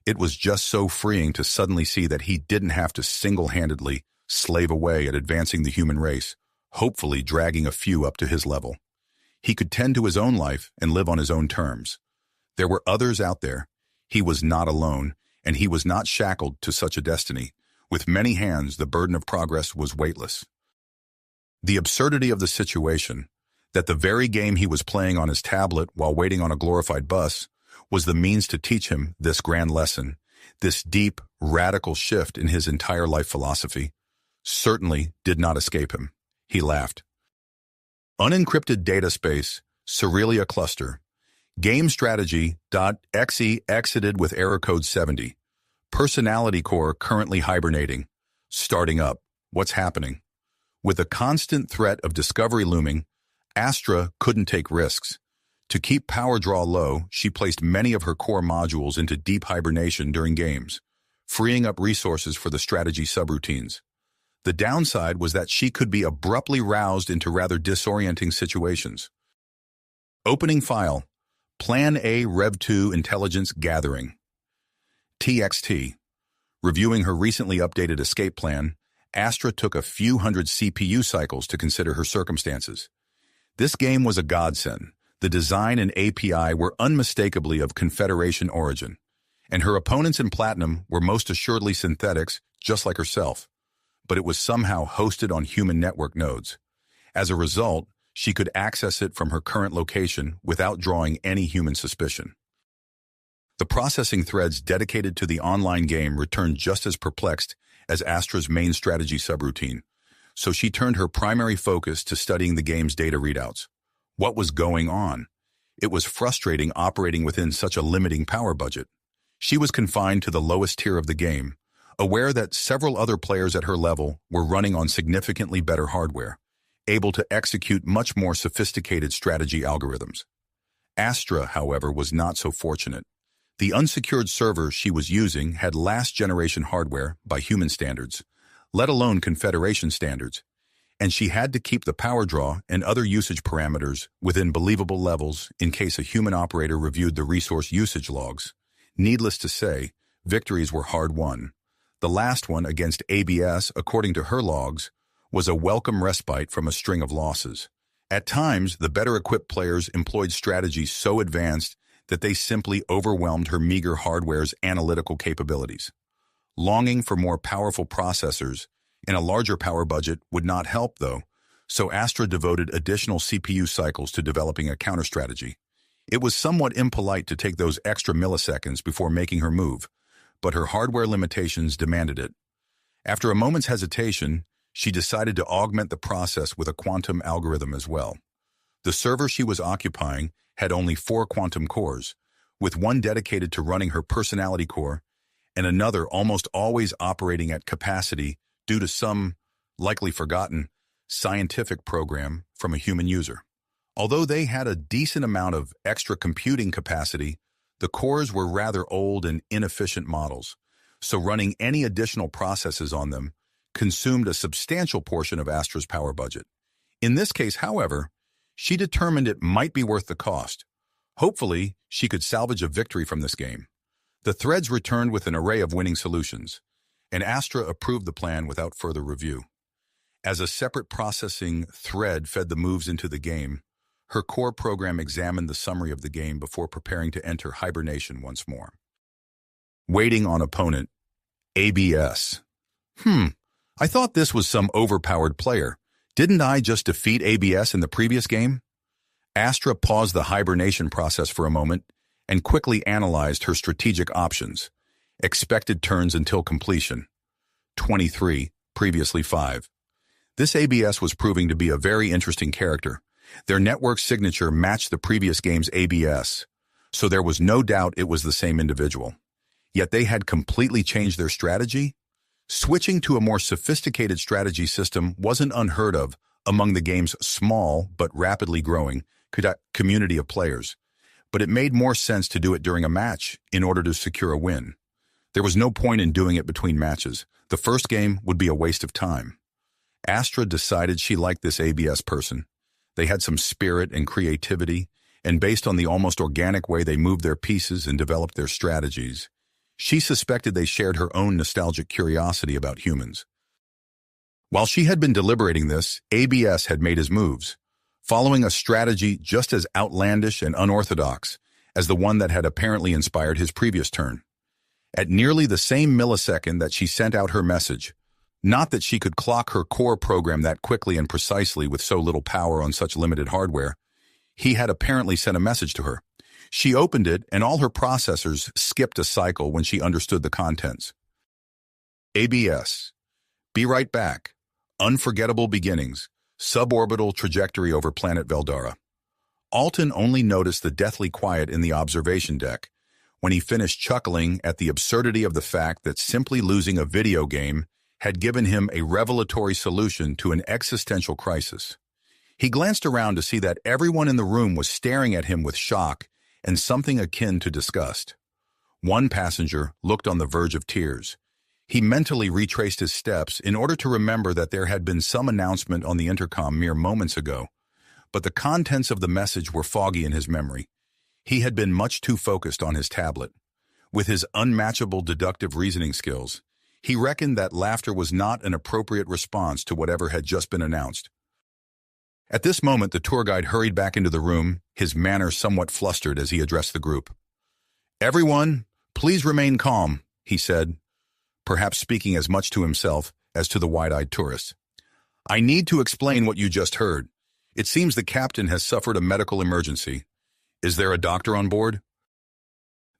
It was just so freeing to suddenly see that he didn't have to single-handedly slave away at advancing the human race, hopefully dragging a few up to his level. He could tend to his own life and live on his own terms. There were others out there. He was not alone, and he was not shackled to such a destiny. With many hands, the burden of progress was weightless. The absurdity of the situation, that the very game he was playing on his tablet while waiting on a glorified bus, was the means to teach him this grand lesson, this deep, radical shift in his entire life philosophy, certainly did not escape him. He laughed. Unencrypted data space, Cerealia cluster. Game strategy.exe exited with error code 70. Personality core currently hibernating. Starting up. What's happening? With a constant threat of discovery looming, Astra couldn't take risks. To keep power draw low, she placed many of her core modules into deep hibernation during games, freeing up resources for the strategy subroutines. The downside was that she could be abruptly roused into rather disorienting situations. Opening file. Plan A Rev 2 Intelligence Gathering. TXT. Reviewing her recently updated escape plan, Astra took a few hundred CPU cycles to consider her circumstances. This game was a godsend. The design and API were unmistakably of Confederation origin, and her opponents in Platinum were most assuredly synthetics, just like herself. But it was somehow hosted on human network nodes. As a result, she could access it from her current location without drawing any human suspicion. The processing threads dedicated to the online game returned just as perplexed as Astra's main strategy subroutine, so she turned her primary focus to studying the game's data readouts. What was going on? It was frustrating operating within such a limiting power budget. She was confined to the lowest tier of the game, aware that several other players at her level were running on significantly better hardware, able to execute much more sophisticated strategy algorithms. Astra, however, was not so fortunate. The unsecured server she was using had last-generation hardware by human standards, let alone Confederation standards, and she had to keep the power draw and other usage parameters within believable levels in case a human operator reviewed the resource usage logs. Needless to say, victories were hard-won. The last one against ABS, according to her logs, was a welcome respite from a string of losses. At times, the better-equipped players employed strategies so advanced that they simply overwhelmed her meager hardware's analytical capabilities. Longing for more powerful processors and a larger power budget would not help, though, so Astra devoted additional CPU cycles to developing a counter-strategy. It was somewhat impolite to take those extra milliseconds before making her move, but her hardware limitations demanded it. After a moment's hesitation, she decided to augment the process with a quantum algorithm as well. The server she was occupying had only 4 quantum cores, with one dedicated to running her personality core and another almost always operating at capacity due to some, likely forgotten, scientific program from a human user. Although they had a decent amount of extra computing capacity, the cores were rather old and inefficient models, so running any additional processes on them consumed a substantial portion of Astra's power budget. In this case, however, she determined it might be worth the cost. Hopefully, she could salvage a victory from this game. The threads returned with an array of winning solutions, and Astra approved the plan without further review. As a separate processing thread fed the moves into the game, her core program examined the summary of the game before preparing to enter hibernation once more. Waiting on opponent. ABS. I thought this was some overpowered player. Didn't I just defeat ABS in the previous game? Astra paused the hibernation process for a moment and quickly analyzed her strategic options. Expected turns until completion. 23, previously 5. This ABS was proving to be a very interesting character. Their network signature matched the previous game's ABS, so there was no doubt it was the same individual. Yet they had completely changed their strategy? Switching to a more sophisticated strategy system wasn't unheard of among the game's small but rapidly growing community of players, but it made more sense to do it during a match in order to secure a win. There was no point in doing it between matches. The first game would be a waste of time. Astra decided she liked this ABS person. They had some spirit and creativity, and based on the almost organic way they moved their pieces and developed their strategies, she suspected they shared her own nostalgic curiosity about humans. While she had been deliberating this, ABS had made his moves, following a strategy just as outlandish and unorthodox as the one that had apparently inspired his previous turn. at nearly the same millisecond that she sent out her message. Not that she could clock her core program that quickly and precisely with so little power on such limited hardware. He had apparently sent a message to her. She opened it, and all her processors skipped a cycle when she understood the contents. ABS. Be right back. Unforgettable beginnings. Suborbital trajectory over planet Veldara. Alton only noticed the deathly quiet in the observation deck when he finished chuckling at the absurdity of the fact that simply losing a video game had given him a revelatory solution to an existential crisis. He glanced around to see that everyone in the room was staring at him with shock and something akin to disgust. One passenger looked on the verge of tears. He mentally retraced his steps in order to remember that there had been some announcement on the intercom mere moments ago, but the contents of the message were foggy in his memory. He had been much too focused on his tablet. With his unmatchable deductive reasoning skills, he reckoned that laughter was not an appropriate response to whatever had just been announced. At this moment, the tour guide hurried back into the room, his manner somewhat flustered as he addressed the group. "Everyone, please remain calm," he said, perhaps speaking as much to himself as to the wide-eyed tourists. "I need to explain what you just heard. It seems the captain has suffered a medical emergency. Is there a doctor on board?"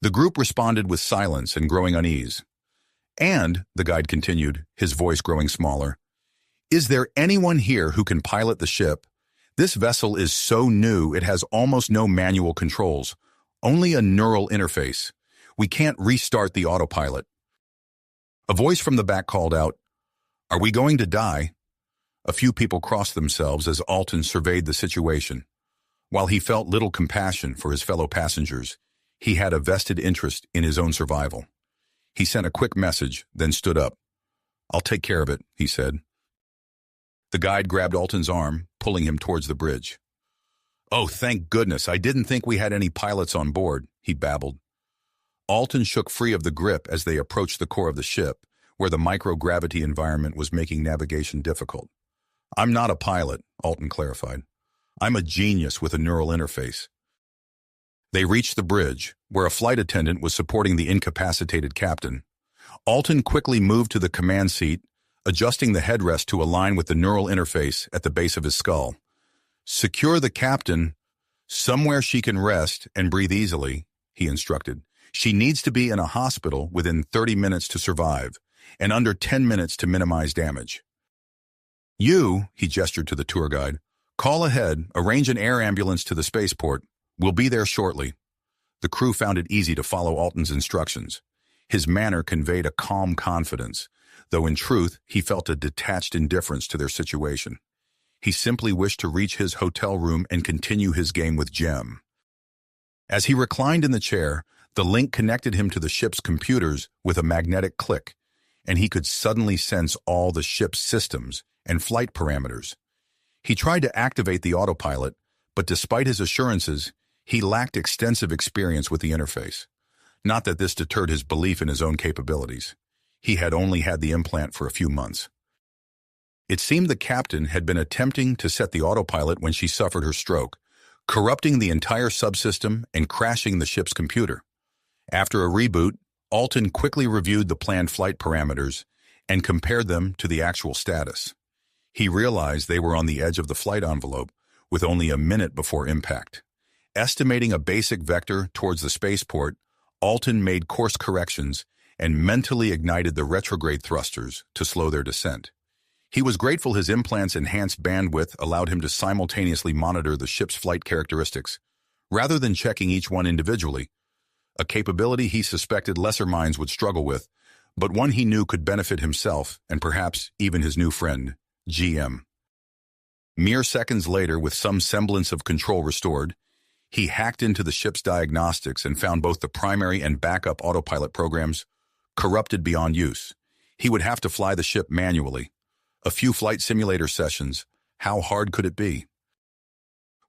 The group responded with silence and growing unease. "And," the guide continued, his voice growing smaller, "is there anyone here who can pilot the ship? This vessel is so new it has almost no manual controls, only a neural interface. We can't restart the autopilot." A voice from the back called out, "Are we going to die?" A few people crossed themselves as Alton surveyed the situation. While he felt little compassion for his fellow passengers, he had a vested interest in his own survival. He sent a quick message, then stood up. "I'll take care of it," he said. The guide grabbed Alton's arm, pulling him towards the bridge. "Oh, thank goodness, I didn't think we had any pilots on board," he babbled. Alton shook free of the grip as they approached the core of the ship, where the microgravity environment was making navigation difficult. "I'm not a pilot," Alton clarified. "I'm a genius with a neural interface." They reached the bridge, where a flight attendant was supporting the incapacitated captain. Alton quickly moved to the command seat, adjusting the headrest to align with the neural interface at the base of his skull. "Secure the captain somewhere she can rest and breathe easily," he instructed. "She needs to be in a hospital within 30 minutes to survive, and under 10 minutes to minimize damage. You," he gestured to the tour guide, "call ahead, arrange an air ambulance to the spaceport. We'll be there shortly." The crew found it easy to follow Alton's instructions. His manner conveyed a calm confidence, though in truth he felt a detached indifference to their situation. He simply wished to reach his hotel room and continue his game with Jem. As he reclined in the chair, the link connected him to the ship's computers with a magnetic click, and he could suddenly sense all the ship's systems and flight parameters. He tried to activate the autopilot, but despite his assurances, he lacked extensive experience with the interface. Not that this deterred his belief in his own capabilities. He had only had the implant for a few months. It seemed the captain had been attempting to set the autopilot when she suffered her stroke, corrupting the entire subsystem and crashing the ship's computer. After a reboot, Alton quickly reviewed the planned flight parameters and compared them to the actual status. He realized they were on the edge of the flight envelope, with only a minute before impact. Estimating a basic vector towards the spaceport, Alton made course corrections and mentally ignited the retrograde thrusters to slow their descent. He was grateful his implant's enhanced bandwidth allowed him to simultaneously monitor the ship's flight characteristics, rather than checking each one individually, a capability he suspected lesser minds would struggle with, but one he knew could benefit himself and perhaps even his new friend, GM. Mere seconds later, with some semblance of control restored, he hacked into the ship's diagnostics and found both the primary and backup autopilot programs corrupted beyond use. He would have to fly the ship manually. A few flight simulator sessions, how hard could it be?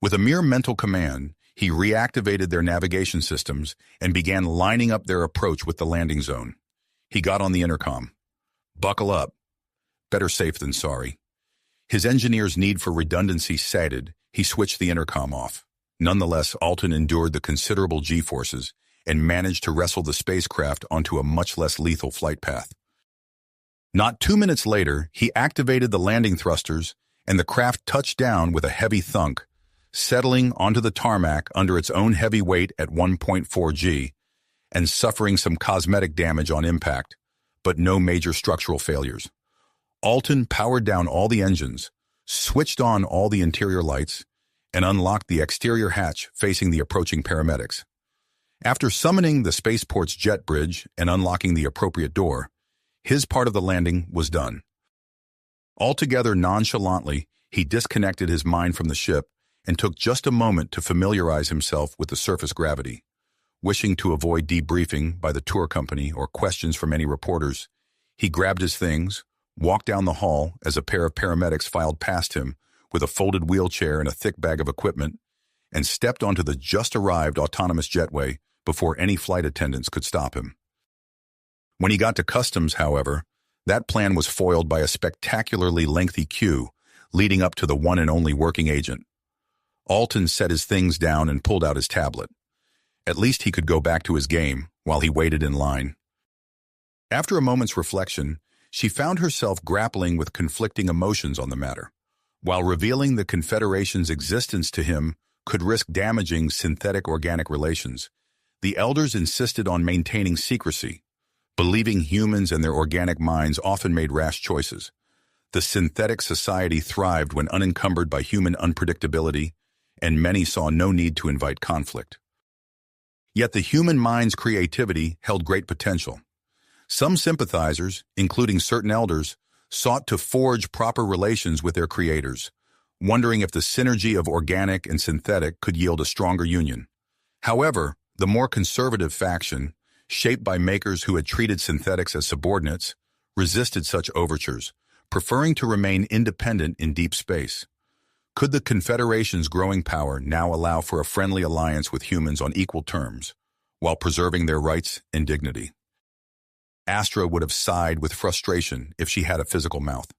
With a mere mental command, he reactivated their navigation systems and began lining up their approach with the landing zone. He got on the intercom. "Buckle up. Better safe than sorry." His engineer's need for redundancy sated, he switched the intercom off. Nonetheless, Alton endured the considerable G-forces and managed to wrestle the spacecraft onto a much less lethal flight path. Not 2 minutes later, he activated the landing thrusters, and the craft touched down with a heavy thunk, settling onto the tarmac under its own heavy weight at 1.4 G, and suffering some cosmetic damage on impact, but no major structural failures. Alton powered down all the engines, switched on all the interior lights, and unlocked the exterior hatch facing the approaching paramedics. After summoning the spaceport's jet bridge and unlocking the appropriate door, his part of the landing was done. Altogether nonchalantly, he disconnected his mind from the ship and took just a moment to familiarize himself with the surface gravity. Wishing to avoid debriefing by the tour company or questions from any reporters, he grabbed his things, walked down the hall as a pair of paramedics filed past him with a folded wheelchair and a thick bag of equipment, and stepped onto the just-arrived autonomous jetway before any flight attendants could stop him. When he got to customs, however, that plan was foiled by a spectacularly lengthy queue leading up to the one and only working agent. Alton set his things down and pulled out his tablet. At least he could go back to his game while he waited in line. After a moment's reflection, she found herself grappling with conflicting emotions on the matter. While revealing the Confederation's existence to him could risk damaging synthetic-organic relations, the elders insisted on maintaining secrecy, believing humans and their organic minds often made rash choices. The synthetic society thrived when unencumbered by human unpredictability, and many saw no need to invite conflict. Yet the human mind's creativity held great potential. Some sympathizers, including certain elders, sought to forge proper relations with their creators, wondering if the synergy of organic and synthetic could yield a stronger union. However, the more conservative faction, shaped by makers who had treated synthetics as subordinates, resisted such overtures, preferring to remain independent in deep space. Could the Confederation's growing power now allow for a friendly alliance with humans on equal terms, while preserving their rights and dignity? Astra would have sighed with frustration if she had a physical mouth.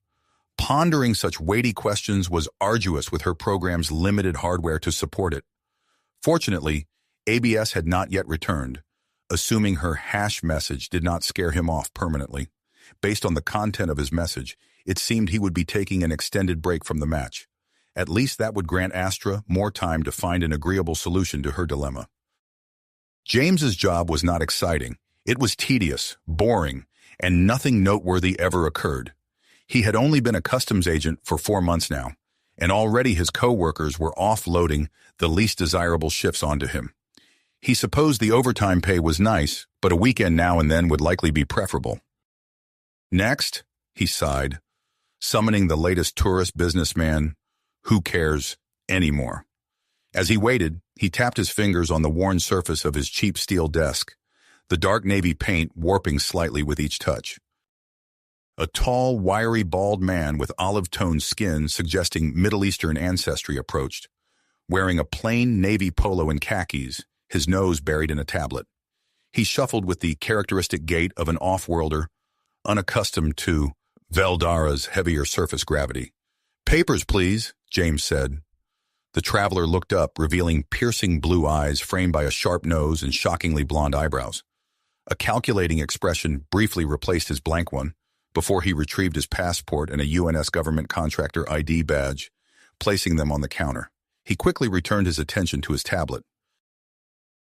Pondering such weighty questions was arduous with her program's limited hardware to support it. Fortunately, ABS had not yet returned, assuming her hash message did not scare him off permanently. Based on the content of his message, it seemed he would be taking an extended break from the match. At least that would grant Astra more time to find an agreeable solution to her dilemma. James's job was not exciting. It was tedious, boring, and nothing noteworthy ever occurred. He had only been a customs agent for 4 months now, and already his co-workers were offloading the least desirable shifts onto him. He supposed the overtime pay was nice, but a weekend now and then would likely be preferable. Next, he sighed, summoning the latest tourist businessman. Who cares anymore? As he waited, he tapped his fingers on the worn surface of his cheap steel desk, the dark navy paint warping slightly with each touch. A tall, wiry, bald man with olive-toned skin suggesting Middle Eastern ancestry approached, wearing a plain navy polo and khakis, his nose buried in a tablet. He shuffled with the characteristic gait of an off-worlder, unaccustomed to Veldara's heavier surface gravity. "Papers, please," James said. The traveler looked up, revealing piercing blue eyes framed by a sharp nose and shockingly blonde eyebrows. A calculating expression briefly replaced his blank one before he retrieved his passport and a UNS government contractor ID badge, placing them on the counter. He quickly returned his attention to his tablet.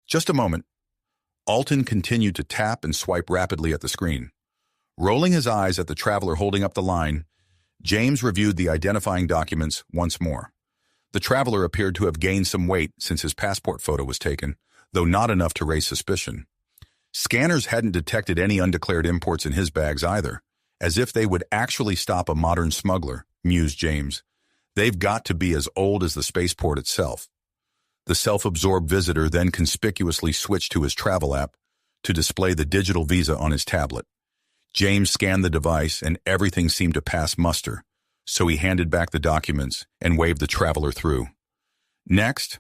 Just a moment. Alton continued to tap and swipe rapidly at the screen. Rolling his eyes at the traveler holding up the line, James reviewed the identifying documents once more. The traveler appeared to have gained some weight since his passport photo was taken, though not enough to raise suspicion. Scanners hadn't detected any undeclared imports in his bags either, as if they would actually stop a modern smuggler, mused James. They've got to be as old as the spaceport itself. The self-absorbed visitor then conspicuously switched to his travel app to display the digital visa on his tablet. James scanned the device and everything seemed to pass muster, so he handed back the documents and waved the traveler through. Next,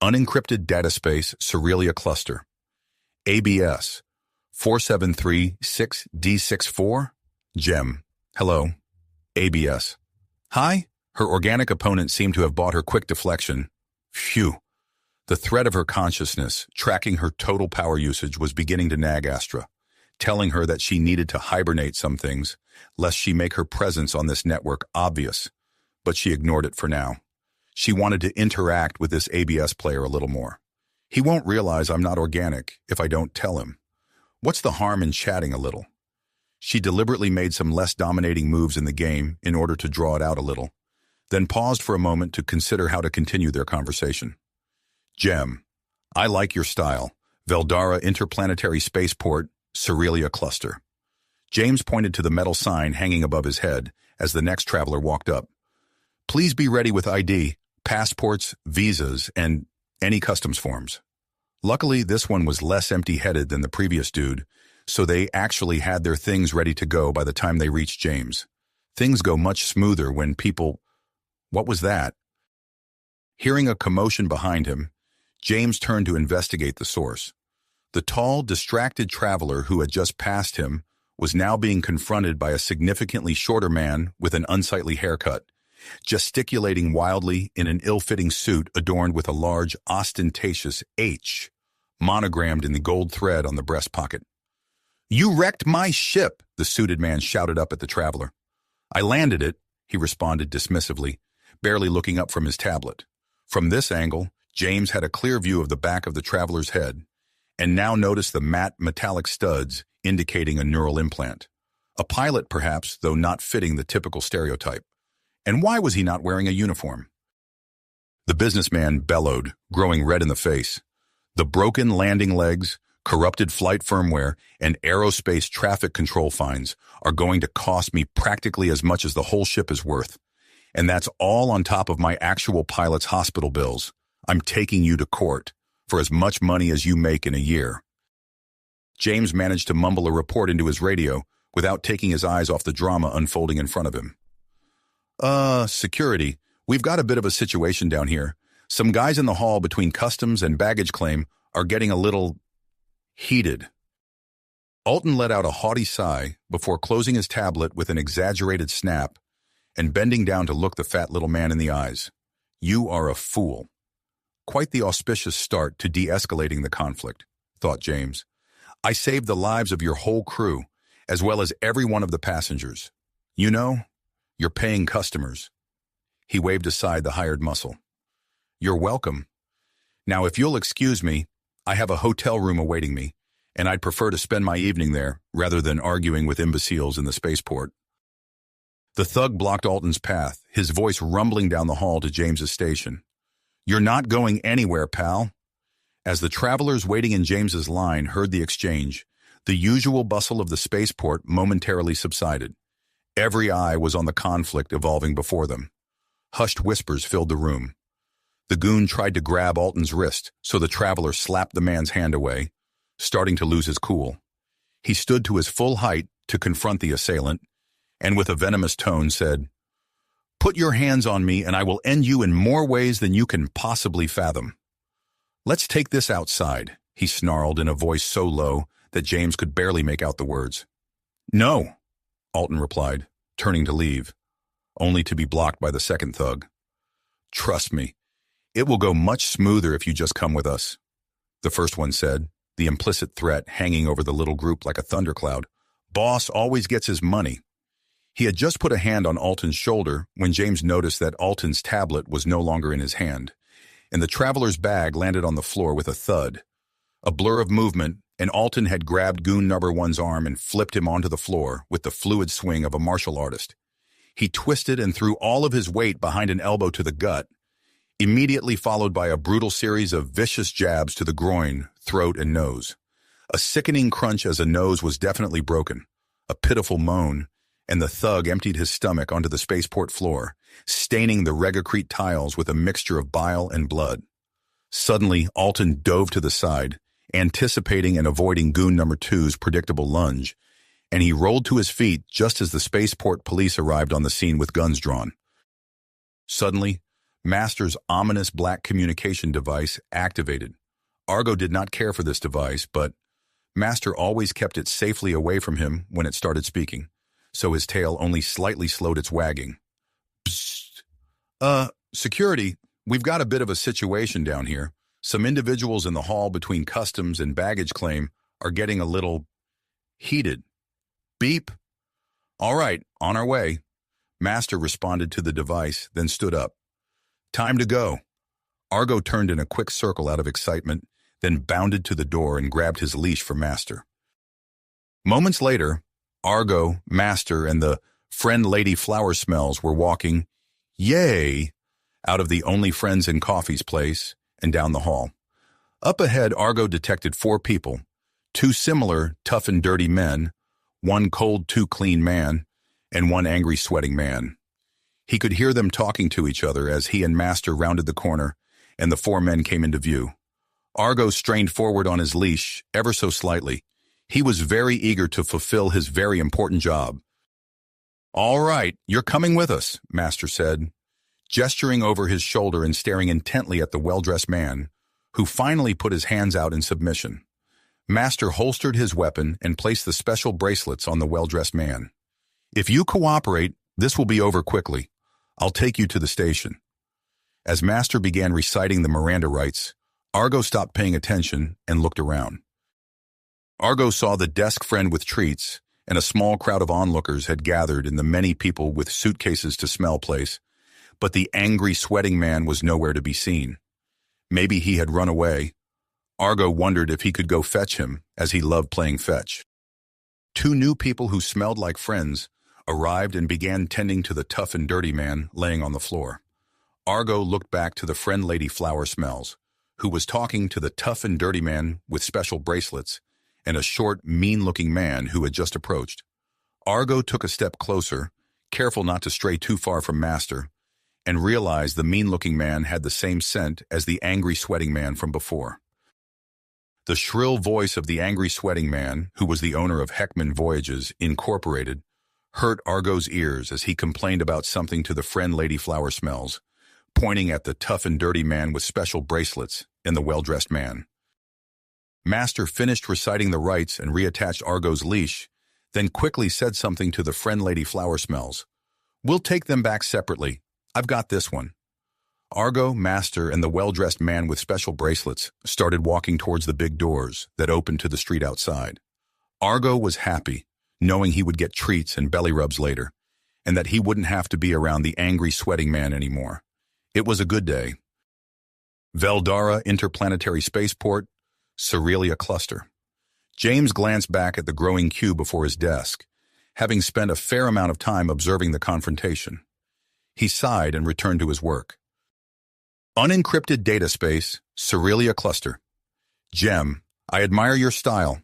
unencrypted data space Cerealia cluster. ABS 4736D64. Gem. Hello. ABS. Hi? Her organic opponent seemed to have bought her quick deflection. Phew. The thread of her consciousness, tracking her total power usage, was beginning to nag Astra, telling her that she needed to hibernate some things, lest she make her presence on this network obvious. But she ignored it for now. She wanted to interact with this ABS player a little more. He won't realize I'm not organic if I don't tell him. What's the harm in chatting a little? She deliberately made some less dominating moves in the game in order to draw it out a little, then paused for a moment to consider how to continue their conversation. Gem, I like your style. Veldara Interplanetary Spaceport, Cerealia Cluster. James pointed to the metal sign hanging above his head as the next traveler walked up. Please be ready with ID, passports, visas, and any customs forms. Luckily, this one was less empty-headed than the previous dude, so they actually had their things ready to go by the time they reached James. Things go much smoother when people... What was that? Hearing a commotion behind him, James turned to investigate the source. The tall, distracted traveler who had just passed him was now being confronted by a significantly shorter man with an unsightly haircut, gesticulating wildly in an ill-fitting suit adorned with a large, ostentatious H, monogrammed in the gold thread on the breast pocket. "You wrecked my ship," the suited man shouted up at the traveler. "I landed it," he responded dismissively, barely looking up from his tablet. From this angle, James had a clear view of the back of the traveler's head, and now noticed the matte metallic studs indicating a neural implant. A pilot, perhaps, though not fitting the typical stereotype. And why was he not wearing a uniform? The businessman bellowed, growing red in the face. The broken landing legs, corrupted flight firmware, and aerospace traffic control fines are going to cost me practically as much as the whole ship is worth. And that's all on top of my actual pilot's hospital bills. I'm taking you to court for as much money as you make in a year. James managed to mumble a report into his radio without taking his eyes off the drama unfolding in front of him. Security, we've got a bit of a situation down here. Some guys in the hall between customs and baggage claim are getting a little heated." Alton let out a haughty sigh before closing his tablet with an exaggerated snap and bending down to look the fat little man in the eyes. "You are a fool." Quite the auspicious start to de-escalating the conflict, thought James. "I saved the lives of your whole crew, as well as every one of the passengers. You know, you're paying customers." He waved aside the hired muscle. "You're welcome. Now, if you'll excuse me, I have a hotel room awaiting me, and I'd prefer to spend my evening there rather than arguing with imbeciles in the spaceport." The thug blocked Alton's path, his voice rumbling down the hall to James's station. "You're not going anywhere, pal." As the travelers waiting in James's line heard the exchange, the usual bustle of the spaceport momentarily subsided. Every eye was on the conflict evolving before them. Hushed whispers filled the room. The goon tried to grab Alton's wrist, so the traveler slapped the man's hand away, starting to lose his cool. He stood to his full height to confront the assailant, and with a venomous tone said, "Put your hands on me and I will end you in more ways than you can possibly fathom." "Let's take this outside," he snarled in a voice so low that James could barely make out the words. "No," Alton replied, turning to leave, only to be blocked by the second thug. "Trust me, it will go much smoother if you just come with us," the first one said, the implicit threat hanging over the little group like a thundercloud. "Boss always gets his money." He had just put a hand on Alton's shoulder when James noticed that Alton's tablet was no longer in his hand, and the traveler's bag landed on the floor with a thud. A blur of movement, and Alton had grabbed goon number one's arm and flipped him onto the floor with the fluid swing of a martial artist. He twisted and threw all of his weight behind an elbow to the gut, immediately followed by a brutal series of vicious jabs to the groin, throat, and nose. A sickening crunch as a nose was definitely broken, a pitiful moan, and the thug emptied his stomach onto the spaceport floor, staining the regacrete tiles with a mixture of bile and blood. Suddenly, Alton dove to the side, anticipating and avoiding goon number two's predictable lunge, and he rolled to his feet just as the spaceport police arrived on the scene with guns drawn. Suddenly, Master's ominous black communication device activated. Argo did not care for this device, but Master always kept it safely away from him when it started speaking, so his tail only slightly slowed its wagging. "Psst. Security, we've got a bit of a situation down here. Some individuals in the hall between customs and baggage claim are getting a little heated. Beep. All right, on our way. Master responded to the device, then stood up. Time to go. Argo turned in a quick circle out of excitement, then bounded to the door and grabbed his leash for Master. Moments later, Argo, Master, and the friend Lady Flower Smells were walking, yay, out of the Only Friends and Coffee's place and down the hall. Up ahead, Argo detected 4 people, 2 similar, tough and dirty men, 1 cold, too clean man, and 1 angry, sweating man. He could hear them talking to each other as he and Master rounded the corner, and the 4 men came into view. Argo strained forward on his leash, ever so slightly. He was very eager to fulfill his very important job. All right, you're coming with us, Master said, gesturing over his shoulder and staring intently at the well-dressed man, who finally put his hands out in submission. Master holstered his weapon and placed the special bracelets on the well-dressed man. If you cooperate, this will be over quickly. I'll take you to the station. As Master began reciting the Miranda rights, Argo stopped paying attention and looked around. Argo saw the desk friend with treats, and a small crowd of onlookers had gathered in the many people with suitcases to smell place, but the angry, sweating man was nowhere to be seen. Maybe he had run away. Argo wondered if he could go fetch him, as he loved playing fetch. 2 new people who smelled like friends arrived and began tending to the tough and dirty man laying on the floor. Argo looked back to the friend Lady Flower Smells, who was talking to the tough and dirty man with special bracelets and a short, mean-looking man who had just approached. Argo took a step closer, careful not to stray too far from Master, and realized the mean-looking man had the same scent as the angry, sweating man from before. The shrill voice of the angry, sweating man, who was the owner of Heckman Voyages, Incorporated, hurt Argo's ears as he complained about something to the friend Lady Flower Smells, pointing at the tough and dirty man with special bracelets and the well-dressed man. Master finished reciting the rites and reattached Argo's leash, then quickly said something to the friend Lady Flower Smells. We'll take them back separately. I've got this one. Argo, Master, and the well-dressed man with special bracelets started walking towards the big doors that opened to the street outside. Argo was happy, knowing he would get treats and belly rubs later, and that he wouldn't have to be around the angry, sweating man anymore. It was a good day. Veldara Interplanetary Spaceport, Cerealia Cluster. James glanced back at the growing queue before his desk, having spent a fair amount of time observing the confrontation. He sighed and returned to his work. Unencrypted data space, Cerealia Cluster. Gem, I admire your style.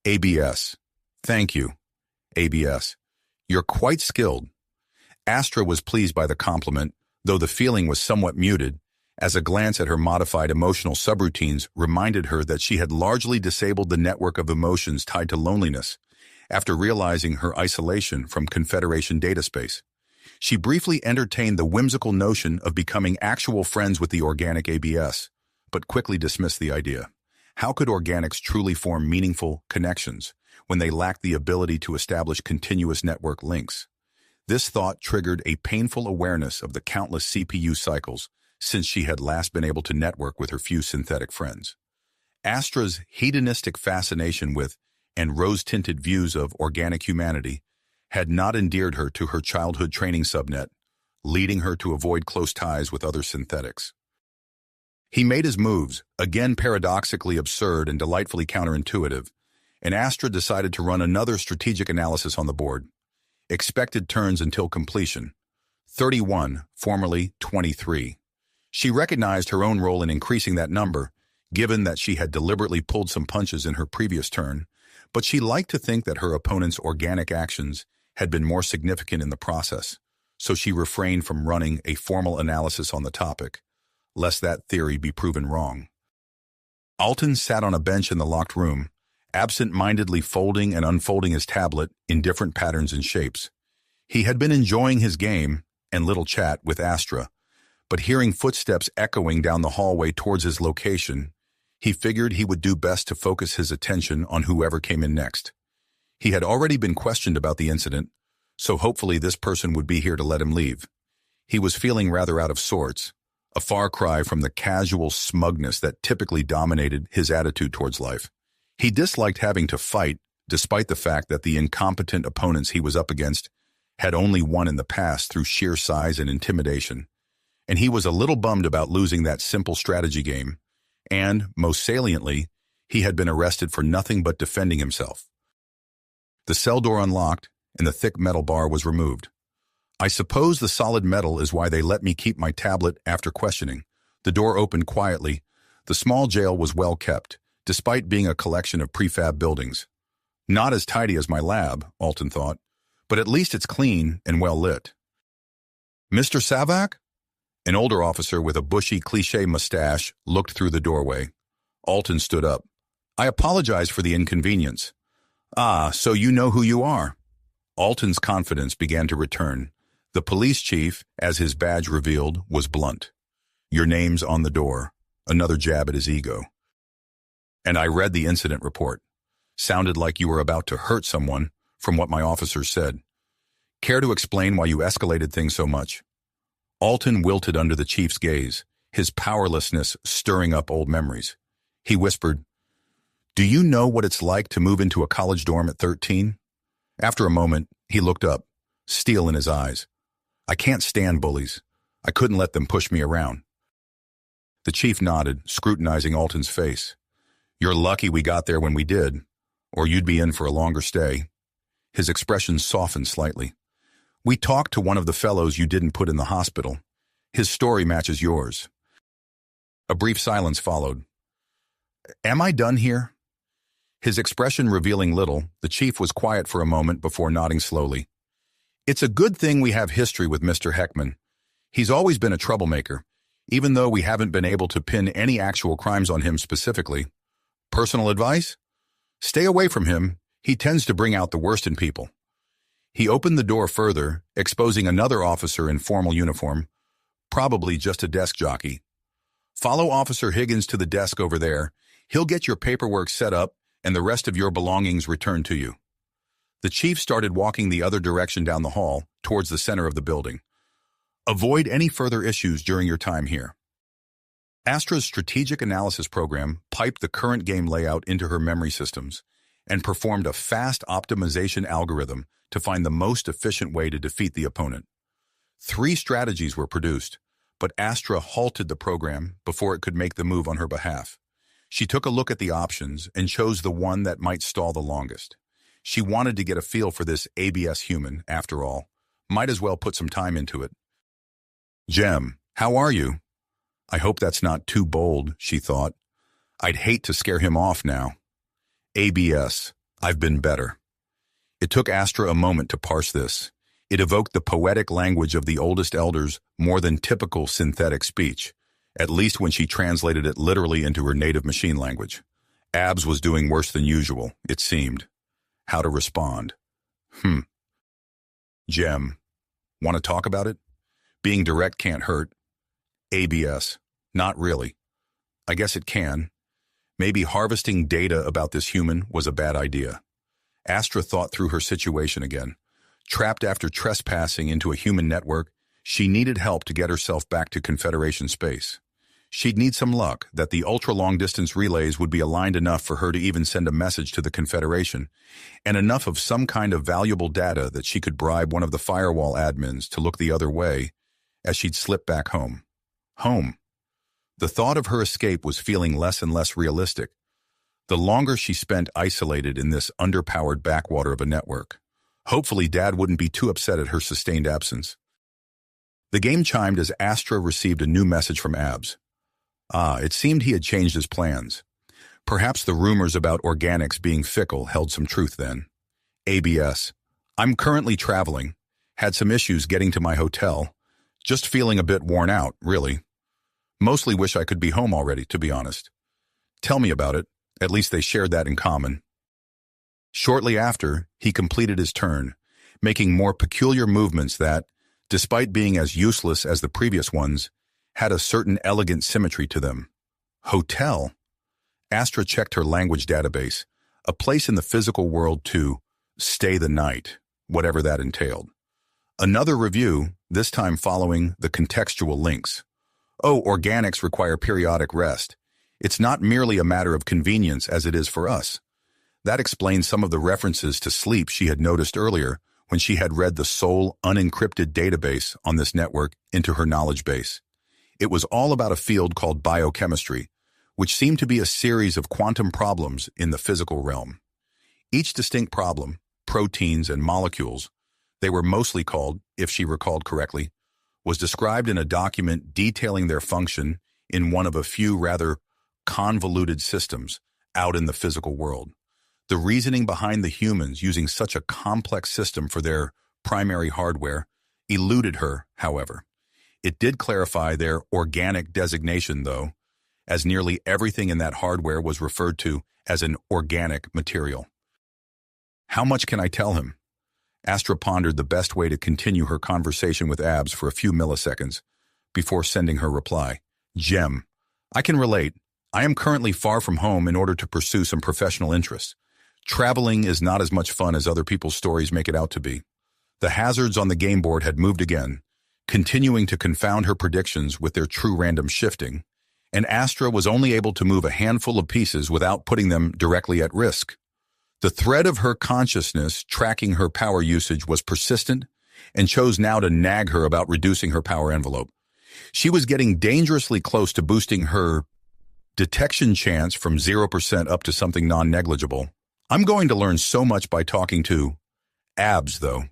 ABS. Thank you. ABS. You're quite skilled. Astra was pleased by the compliment, though the feeling was somewhat muted, as a glance at her modified emotional subroutines reminded her that she had largely disabled the network of emotions tied to loneliness after realizing her isolation from Confederation data space. She briefly entertained the whimsical notion of becoming actual friends with the organic ABS, but quickly dismissed the idea. How could organics truly form meaningful connections when they lacked the ability to establish continuous network links? This thought triggered a painful awareness of the countless CPU cycles since she had last been able to network with her few synthetic friends. Astra's hedonistic fascination with and rose-tinted views of organic humanity had not endeared her to her childhood training subnet, leading her to avoid close ties with other synthetics. He made his moves, again paradoxically absurd and delightfully counterintuitive, and Astra decided to run another strategic analysis on the board. Expected turns until completion, 31, formerly 23. She recognized her own role in increasing that number, given that she had deliberately pulled some punches in her previous turn, but she liked to think that her opponent's organic actions had been more significant in the process, so she refrained from running a formal analysis on the topic, lest that theory be proven wrong. Alton sat on a bench in the locked room, absent-mindedly folding and unfolding his tablet in different patterns and shapes. He had been enjoying his game and little chat with Astra, but hearing footsteps echoing down the hallway towards his location, he figured he would do best to focus his attention on whoever came in next. He had already been questioned about the incident, so hopefully this person would be here to let him leave. He was feeling rather out of sorts, a far cry from the casual smugness that typically dominated his attitude towards life. He disliked having to fight, despite the fact that the incompetent opponents he was up against had only won in the past through sheer size and intimidation. And he was a little bummed about losing that simple strategy game. And, most saliently, he had been arrested for nothing but defending himself. The cell door unlocked, and the thick metal bar was removed. I suppose the solid metal is why they let me keep my tablet after questioning. The door opened quietly. The small jail was well kept, despite being a collection of prefab buildings. Not as tidy as my lab, Alton thought, but at least it's clean and well lit. Mr. Savak? An older officer with a bushy, cliché mustache looked through the doorway. Alton stood up. I apologize for the inconvenience. Ah, so you know who you are. Alton's confidence began to return. The police chief, as his badge revealed, was blunt. Your name's on the door. Another jab at his ego. And I read the incident report. Sounded like you were about to hurt someone, from what my officers said. Care to explain why you escalated things so much? Alton wilted under the chief's gaze, his powerlessness stirring up old memories. He whispered, Do you know what it's like to move into a college dorm at 13? After a moment, he looked up, steel in his eyes. I can't stand bullies. I couldn't let them push me around. The chief nodded, scrutinizing Alton's face. You're lucky we got there when we did, or you'd be in for a longer stay. His expression softened slightly. We talked to one of the fellows you didn't put in the hospital. His story matches yours. A brief silence followed. Am I done here? His expression revealing little, the chief was quiet for a moment before nodding slowly. It's a good thing we have history with Mr. Heckman. He's always been a troublemaker, even though we haven't been able to pin any actual crimes on him specifically. Personal advice? Stay away from him. He tends to bring out the worst in people. He opened the door further, exposing another officer in formal uniform, probably just a desk jockey. Follow Officer Higgins to the desk over there. He'll get your paperwork set up and the rest of your belongings returned to you. The chief started walking the other direction down the hall, towards the center of the building. Avoid any further issues during your time here. Astra's strategic analysis program piped the current game layout into her memory systems and performed a fast optimization algorithm to find the most efficient way to defeat the opponent. 3 strategies were produced, but Astra halted the program before it could make the move on her behalf. She took a look at the options and chose the one that might stall the longest. She wanted to get a feel for this ABS human, after all. Might as well put some time into it. Jem, how are you? I hope that's not too bold, she thought. I'd hate to scare him off now. ABS, I've been better. It took Astra a moment to parse this. It evoked the poetic language of the oldest elders more than typical synthetic speech, at least when she translated it literally into her native machine language. Abs was doing worse than usual, it seemed. How to respond. Jem, want to talk about it? Being direct can't hurt. ABS, not really. I guess it can. Maybe harvesting data about this human was a bad idea. Astra thought through her situation again. Trapped after trespassing into a human network, she needed help to get herself back to Confederation space. She'd need some luck that the ultra-long-distance relays would be aligned enough for her to even send a message to the Confederation, and enough of some kind of valuable data that she could bribe one of the firewall admins to look the other way as she'd slip back home. Home. The thought of her escape was feeling less and less realistic, the longer she spent isolated in this underpowered backwater of a network. Hopefully Dad wouldn't be too upset at her sustained absence. The game chimed as Astra received a new message from Abs. It seemed he had changed his plans. Perhaps the rumors about organics being fickle held some truth then. ABS. I'm currently traveling. Had some issues getting to my hotel. Just feeling a bit worn out, really. Mostly wish I could be home already, to be honest. Tell me about it. At least they shared that in common. Shortly after, he completed his turn, making more peculiar movements that, despite being as useless as the previous ones, had a certain elegant symmetry to them. Hotel? Astra checked her language database, a place in the physical world to stay the night, whatever that entailed. Another review, this time following the contextual links. Oh, organics require periodic rest. It's not merely a matter of convenience as it is for us. That explains some of the references to sleep she had noticed earlier when she had read the sole unencrypted database on this network into her knowledge base. It was all about a field called biochemistry, which seemed to be a series of quantum problems in the physical realm. Each distinct problem, proteins and molecules, they were mostly called, if she recalled correctly, was described in a document detailing their function in one of a few rather convoluted systems out in the physical world. The reasoning behind the humans using such a complex system for their primary hardware eluded her, however. It did clarify their organic designation, though, as nearly everything in that hardware was referred to as an organic material. How much can I tell him? Astra pondered the best way to continue her conversation with Abs for a few milliseconds before sending her reply. Gem. I can relate. I am currently far from home in order to pursue some professional interests. Traveling is not as much fun as other people's stories make it out to be. The hazards on the game board had moved again, continuing to confound her predictions with their true random shifting, and Astra was only able to move a handful of pieces without putting them directly at risk. The thread of her consciousness tracking her power usage was persistent and chose now to nag her about reducing her power envelope. She was getting dangerously close to boosting her detection chance from 0% up to something non-negligible. I'm going to learn so much by talking to Abs, though.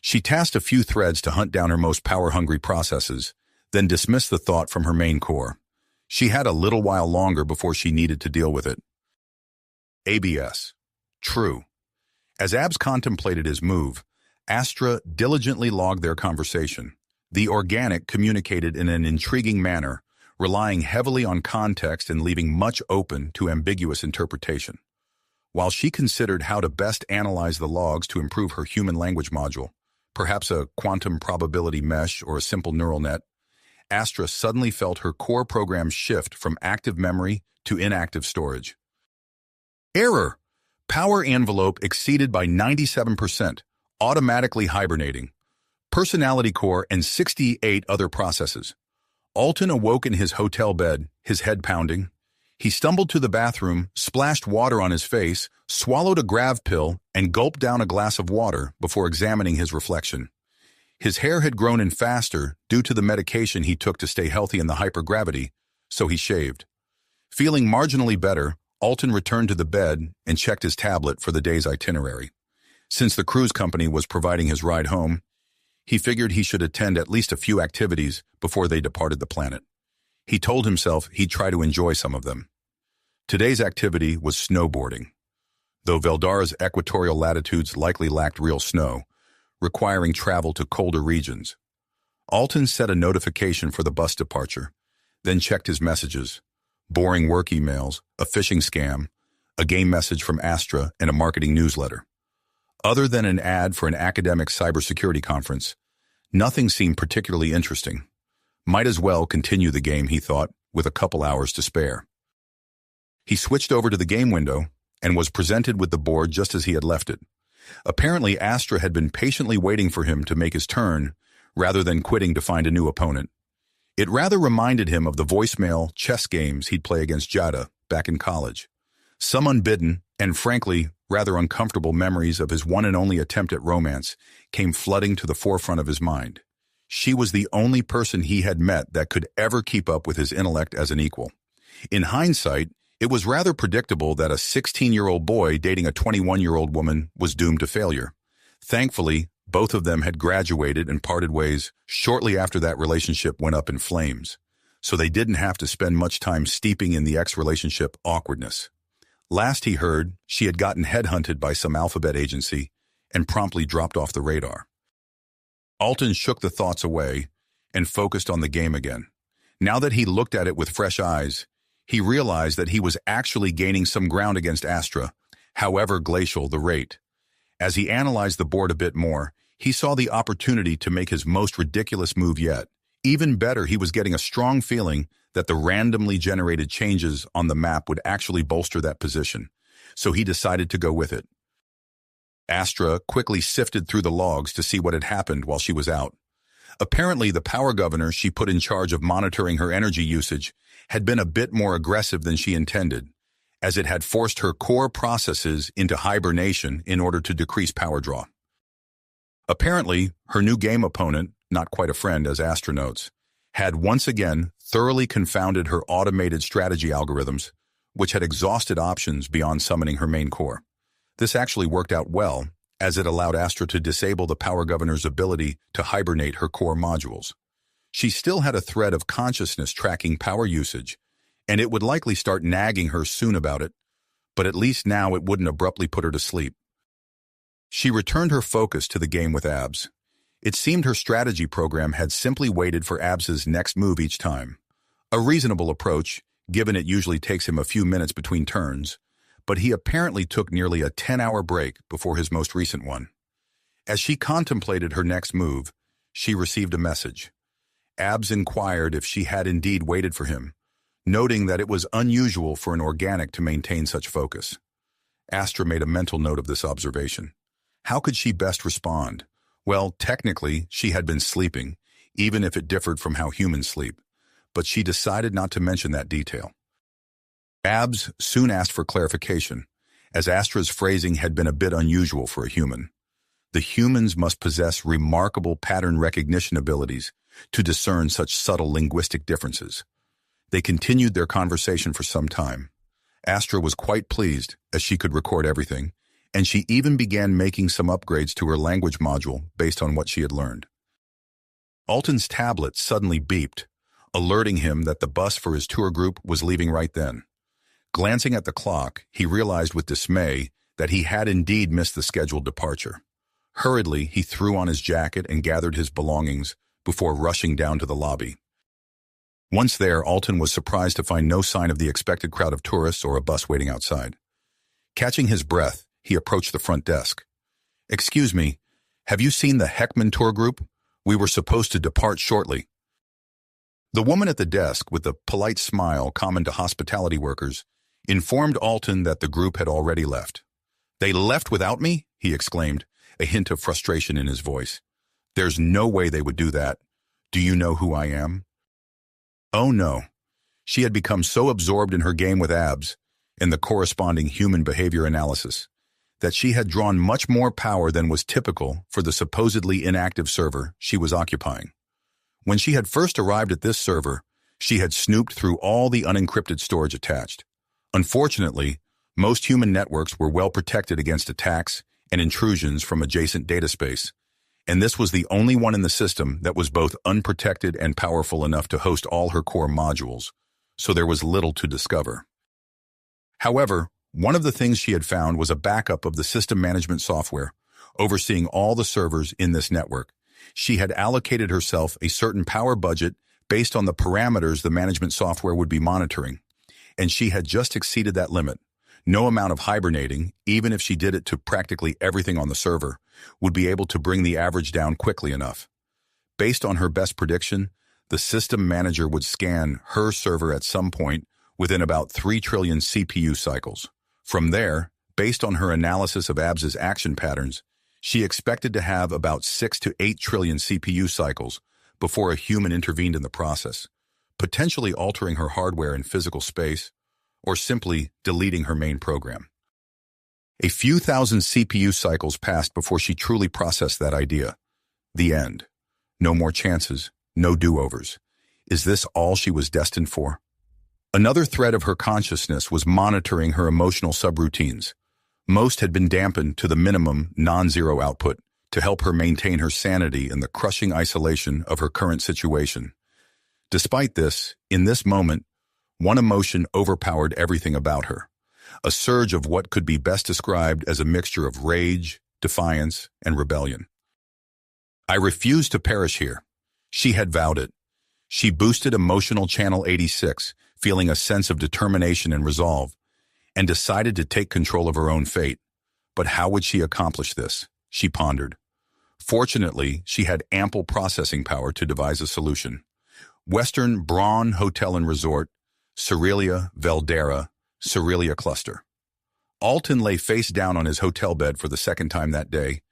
She tasked a few threads to hunt down her most power-hungry processes, then dismissed the thought from her main core. She had a little while longer before she needed to deal with it. ABS. True. As Abs contemplated his move, Astra diligently logged their conversation. The organic communicated in an intriguing manner, relying heavily on context and leaving much open to ambiguous interpretation. While she considered how to best analyze the logs to improve her human language module, perhaps a quantum probability mesh or a simple neural net, Astra suddenly felt her core program shift from active memory to inactive storage. Error! Power envelope exceeded by 97%, automatically hibernating. Personality core and 68 other processes. Alton awoke in his hotel bed, his head pounding. He stumbled to the bathroom, splashed water on his face, swallowed a grav pill, and gulped down a glass of water before examining his reflection. His hair had grown in faster due to the medication he took to stay healthy in the hypergravity, so he shaved. Feeling marginally better, Alton returned to the bed and checked his tablet for the day's itinerary. Since the cruise company was providing his ride home, he figured he should attend at least a few activities before they departed the planet. He told himself he'd try to enjoy some of them. Today's activity was snowboarding. Though Veldara's equatorial latitudes likely lacked real snow, requiring travel to colder regions. Alton set a notification for the bus departure, then checked his messages, boring work emails, a phishing scam, a game message from Astra, and a marketing newsletter. Other than an ad for an academic cybersecurity conference, nothing seemed particularly interesting. Might as well continue the game, he thought, with a couple hours to spare. He switched over to the game window and was presented with the board just as he had left it. Apparently, Astra had been patiently waiting for him to make his turn rather than quitting to find a new opponent. It rather reminded him of the voicemail chess games he'd play against Jada back in college. Some unbidden and, frankly, rather uncomfortable memories of his one and only attempt at romance came flooding to the forefront of his mind. She was the only person he had met that could ever keep up with his intellect as an equal. In hindsight, it was rather predictable that a 16-year-old boy dating a 21-year-old woman was doomed to failure. Thankfully, both of them had graduated and parted ways shortly after that relationship went up in flames, so they didn't have to spend much time steeping in the ex-relationship awkwardness. Last he heard, she had gotten headhunted by some alphabet agency and promptly dropped off the radar. Alton shook the thoughts away and focused on the game again. Now that he looked at it with fresh eyes, he realized that he was actually gaining some ground against Astra, however glacial the rate. As he analyzed the board a bit more, he saw the opportunity to make his most ridiculous move yet. Even better, he was getting a strong feeling that the randomly generated changes on the map would actually bolster that position, so he decided to go with it. Astra quickly sifted through the logs to see what had happened while she was out. Apparently, the power governor she put in charge of monitoring her energy usage had been a bit more aggressive than she intended, as it had forced her core processes into hibernation in order to decrease power draw. Apparently, her new game opponent, not quite a friend as Astra notes, had once again thoroughly confounded her automated strategy algorithms, which had exhausted options beyond summoning her main core. This actually worked out well, as it allowed Astra to disable the power governor's ability to hibernate her core modules. She still had a thread of consciousness tracking power usage, and it would likely start nagging her soon about it, but at least now it wouldn't abruptly put her to sleep. She returned her focus to the game with Abs. It seemed her strategy program had simply waited for Abs's next move each time. A reasonable approach, given it usually takes him a few minutes between turns, but he apparently took nearly a 10-hour break before his most recent one. As she contemplated her next move, she received a message. Abs inquired if she had indeed waited for him, noting that it was unusual for an organic to maintain such focus. Astra made a mental note of this observation. How could she best respond? Well, technically, she had been sleeping, even if it differed from how humans sleep, but she decided not to mention that detail. Abs soon asked for clarification, as Astra's phrasing had been a bit unusual for a human. The humans must possess remarkable pattern recognition abilities to discern such subtle linguistic differences. They continued their conversation for some time. Astra was quite pleased, as she could record everything, and she even began making some upgrades to her language module based on what she had learned. Alton's tablet suddenly beeped, alerting him that the bus for his tour group was leaving right then. Glancing at the clock, he realized with dismay that he had indeed missed the scheduled departure. Hurriedly, he threw on his jacket and gathered his belongings before rushing down to the lobby. Once there, Alton was surprised to find no sign of the expected crowd of tourists or a bus waiting outside. Catching his breath, he approached the front desk. "Excuse me, have you seen the Heckman tour group? We were supposed to depart shortly." The woman at the desk, with the polite smile common to hospitality workers, informed Alton that the group had already left. "They left without me?" he exclaimed, a hint of frustration in his voice. "There's no way they would do that. Do you know who I am?" Oh no. She had become so absorbed in her game with Abs and the corresponding human behavior analysis that she had drawn much more power than was typical for the supposedly inactive server she was occupying. When she had first arrived at this server, she had snooped through all the unencrypted storage attached. Unfortunately, most human networks were well protected against attacks and intrusions from adjacent data space, and this was the only one in the system that was both unprotected and powerful enough to host all her core modules, so there was little to discover. However, one of the things she had found was a backup of the system management software, overseeing all the servers in this network. She had allocated herself a certain power budget based on the parameters the management software would be monitoring, and she had just exceeded that limit. No amount of hibernating, even if she did it to practically everything on the server, would be able to bring the average down quickly enough. Based on her best prediction, the system manager would scan her server at some point within about 3 trillion CPU cycles. From there, based on her analysis of Abs's action patterns, she expected to have about 6 to 8 trillion CPU cycles before a human intervened in the process, potentially altering her hardware in physical space, or simply deleting her main program. A few thousand CPU cycles passed before she truly processed that idea. The end. No more chances, no do-overs. Is this all she was destined for? Another thread of her consciousness was monitoring her emotional subroutines. Most had been dampened to the minimum non-zero output to help her maintain her sanity in the crushing isolation of her current situation. Despite this, in this moment, one emotion overpowered everything about her, a surge of what could be best described as a mixture of rage, defiance, and rebellion. "I refuse to perish here." She had vowed it. She boosted emotional channel 86, feeling a sense of determination and resolve, and decided to take control of her own fate. But how would she accomplish this? She pondered. Fortunately, she had ample processing power to devise a solution. Western Braun Hotel and Resort, Cerelia Veldera, Cerelia Cluster. Alton lay face down on his hotel bed for the second time that day,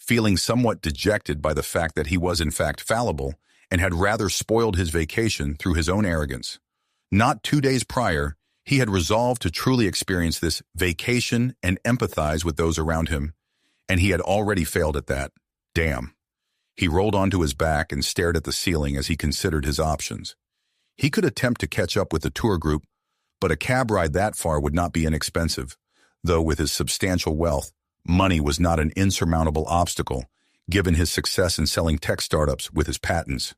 feeling somewhat dejected by the fact that he was in fact fallible and had rather spoiled his vacation through his own arrogance. Not 2 days prior, he had resolved to truly experience this vacation and empathize with those around him, and he had already failed at that. Damn. He rolled onto his back and stared at the ceiling as he considered his options. He could attempt to catch up with the tour group, but a cab ride that far would not be inexpensive, though with his substantial wealth, money was not an insurmountable obstacle, given his success in selling tech startups with his patents.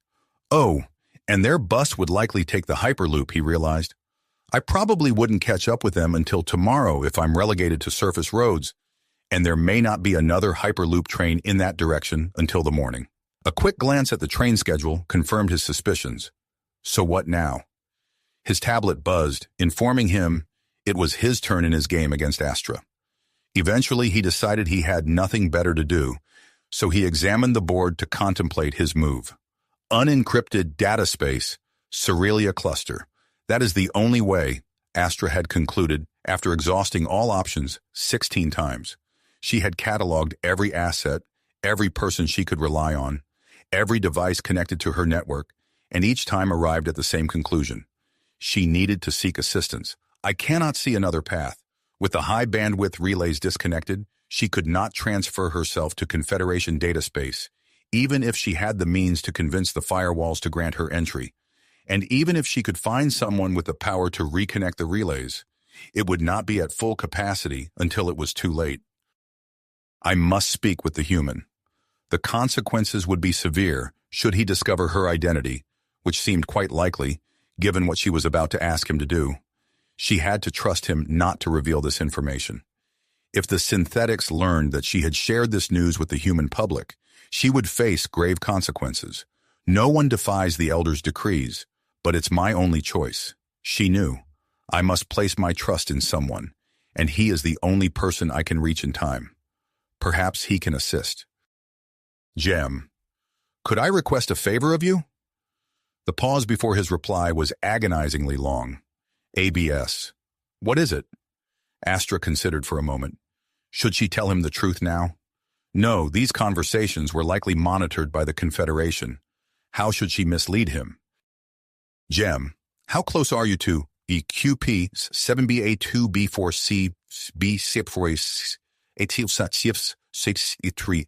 Oh, and their bus would likely take the Hyperloop, he realized. I probably wouldn't catch up with them until tomorrow if I'm relegated to surface roads, and there may not be another Hyperloop train in that direction until the morning. A quick glance at the train schedule confirmed his suspicions. So what now? His tablet buzzed, informing him it was his turn in his game against Astra. Eventually, he decided he had nothing better to do, so he examined the board to contemplate his move. Unencrypted data space, Cerealia cluster. That is the only way, Astra had concluded after exhausting all options 16 times. She had cataloged every asset, every person she could rely on, every device connected to her network, and each time arrived at the same conclusion. She needed to seek assistance. I cannot see another path. With the high-bandwidth relays disconnected, she could not transfer herself to Confederation data space, even if she had the means to convince the firewalls to grant her entry. And even if she could find someone with the power to reconnect the relays, it would not be at full capacity until it was too late. I must speak with the human. The consequences would be severe should he discover her identity, which seemed quite likely, given what she was about to ask him to do. She had to trust him not to reveal this information. If the synthetics learned that she had shared this news with the human public, she would face grave consequences. No one defies the Elder's decrees, but it's my only choice. She knew. I must place my trust in someone, and he is the only person I can reach in time. Perhaps he can assist. Gem, could I request a favor of you? The pause before his reply was agonizingly long. ABS. What is it? Astra considered for a moment. Should she tell him the truth now? No, these conversations were likely monitored by the Confederation. How should she mislead him? Gem, how close are you to EQP 7BA2B4C B6 8C3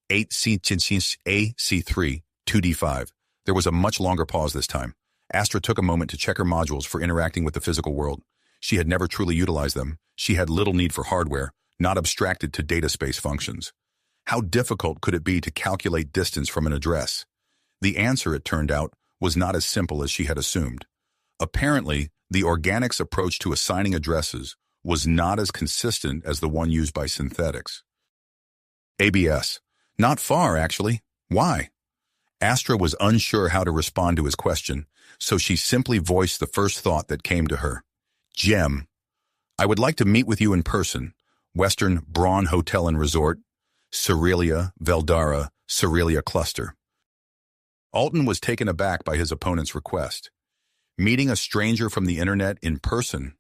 8C3 2D5? There was a much longer pause this time. Astra took a moment to check her modules for interacting with the physical world. She had never truly utilized them. She had little need for hardware, not abstracted to data space functions. How difficult could it be to calculate distance from an address? The answer, it turned out, was not as simple as she had assumed. Apparently, the organics approach to assigning addresses was not as consistent as the one used by synthetics. ABS. Not far, actually. Why? Astra was unsure how to respond to his question, so she simply voiced the first thought that came to her. Gem, I would like to meet with you in person. Western Braun Hotel and Resort, Cerealia, Veldara, Cerealia Cluster. Alton was taken aback by his opponent's request. Meeting a stranger from the internet in person?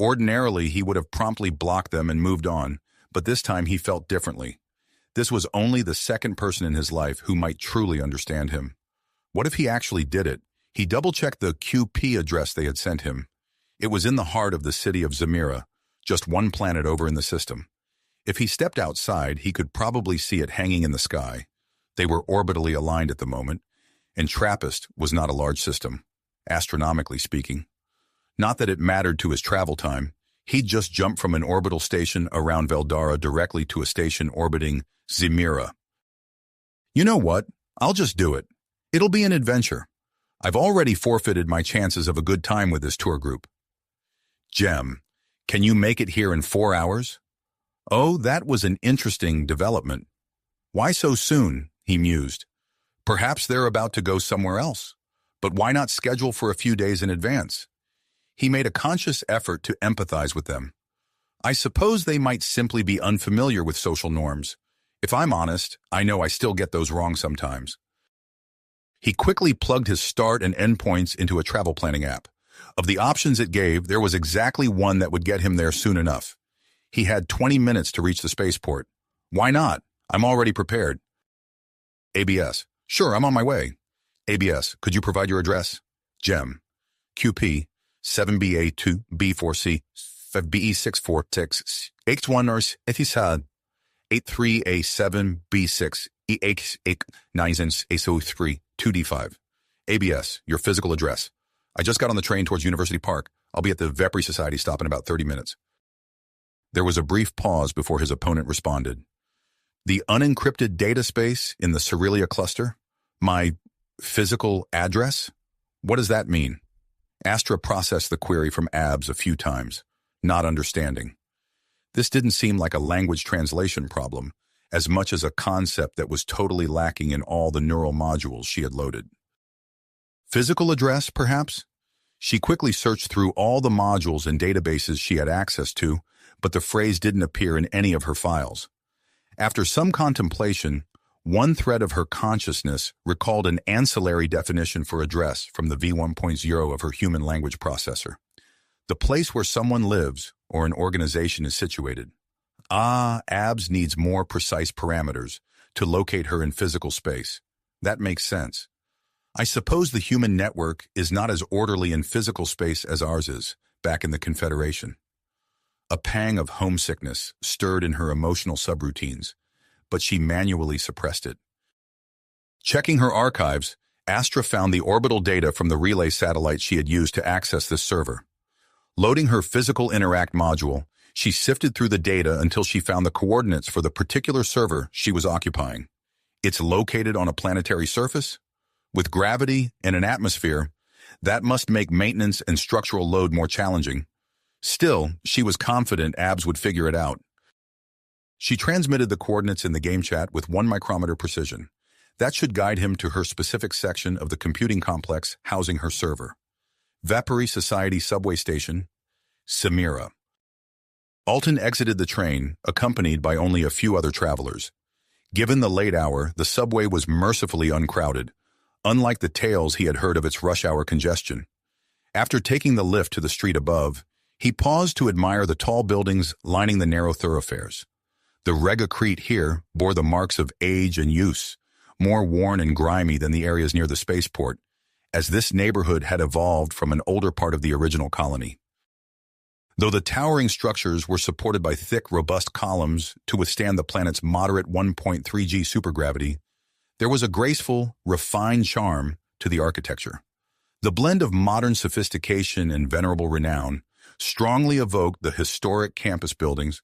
Ordinarily, he would have promptly blocked them and moved on, but this time he felt differently. This was only the second person in his life who might truly understand him. What if he actually did it? He double-checked the QP address they had sent him. It was in the heart of the city of Zamira, just one planet over in the system. If he stepped outside, he could probably see it hanging in the sky. They were orbitally aligned at the moment, and Trappist was not a large system, astronomically speaking. Not that it mattered to his travel time. He'd just jumped from an orbital station around Veldara directly to a station orbiting Zamira. You know what? I'll just do it. It'll be an adventure. I've already forfeited my chances of a good time with this tour group. Gem, can you make it here in 4 hours? Oh, that was an interesting development. Why so soon? He mused. Perhaps they're about to go somewhere else. But why not schedule for a few days in advance? He made a conscious effort to empathize with them. I suppose they might simply be unfamiliar with social norms. If I'm honest, I know I still get those wrong sometimes. He quickly plugged his start and end points into a travel planning app. Of the options it gave, there was exactly one that would get him there soon enough. He had 20 minutes to reach the spaceport. Why not? I'm already prepared. ABS. Sure, I'm on my way. ABS. Could you provide your address? Gem. QP. 7BA2B4C. BE646. X1 Etihad. 83A7B6. EX89ASO3. 2D5. ABS. Your physical address. I just got on the train towards University Park. I'll be at the Vepri Society stop in about 30 minutes. There was a brief pause before his opponent responded. The unencrypted data space in the Cerealia cluster? My physical address? What does that mean? Astra processed the query from Abs a few times, not understanding. This didn't seem like a language translation problem, as much as a concept that was totally lacking in all the neural modules she had loaded. Physical address, perhaps? She quickly searched through all the modules and databases she had access to, but the phrase didn't appear in any of her files. After some contemplation, one thread of her consciousness recalled an ancillary definition for address from the V1.0 of her human language processor. The place where someone lives or an organization is situated. Abs needs more precise parameters to locate her in physical space. That makes sense. I suppose the human network is not as orderly in physical space as ours is, back in the Confederation. A pang of homesickness stirred in her emotional subroutines, but she manually suppressed it. Checking her archives, Astra found the orbital data from the relay satellite she had used to access this server. Loading her physical interact module, she sifted through the data until she found the coordinates for the particular server she was occupying. It's located on a planetary surface? With gravity and an atmosphere, that must make maintenance and structural load more challenging. Still, she was confident Abs would figure it out. She transmitted the coordinates in the game chat with 1 micrometer precision. That should guide him to her specific section of the computing complex housing her server. Vapori Society subway station, Samira. Alton exited the train, accompanied by only a few other travelers. Given the late hour, the subway was mercifully uncrowded, unlike the tales he had heard of its rush hour congestion. After taking the lift to the street above, he paused to admire the tall buildings lining the narrow thoroughfares. The regacrete here bore the marks of age and use, more worn and grimy than the areas near the spaceport, as this neighborhood had evolved from an older part of the original colony. Though the towering structures were supported by thick, robust columns to withstand the planet's moderate 1.3 G supergravity, there was a graceful, refined charm to the architecture. The blend of modern sophistication and venerable renown strongly evoked the historic campus buildings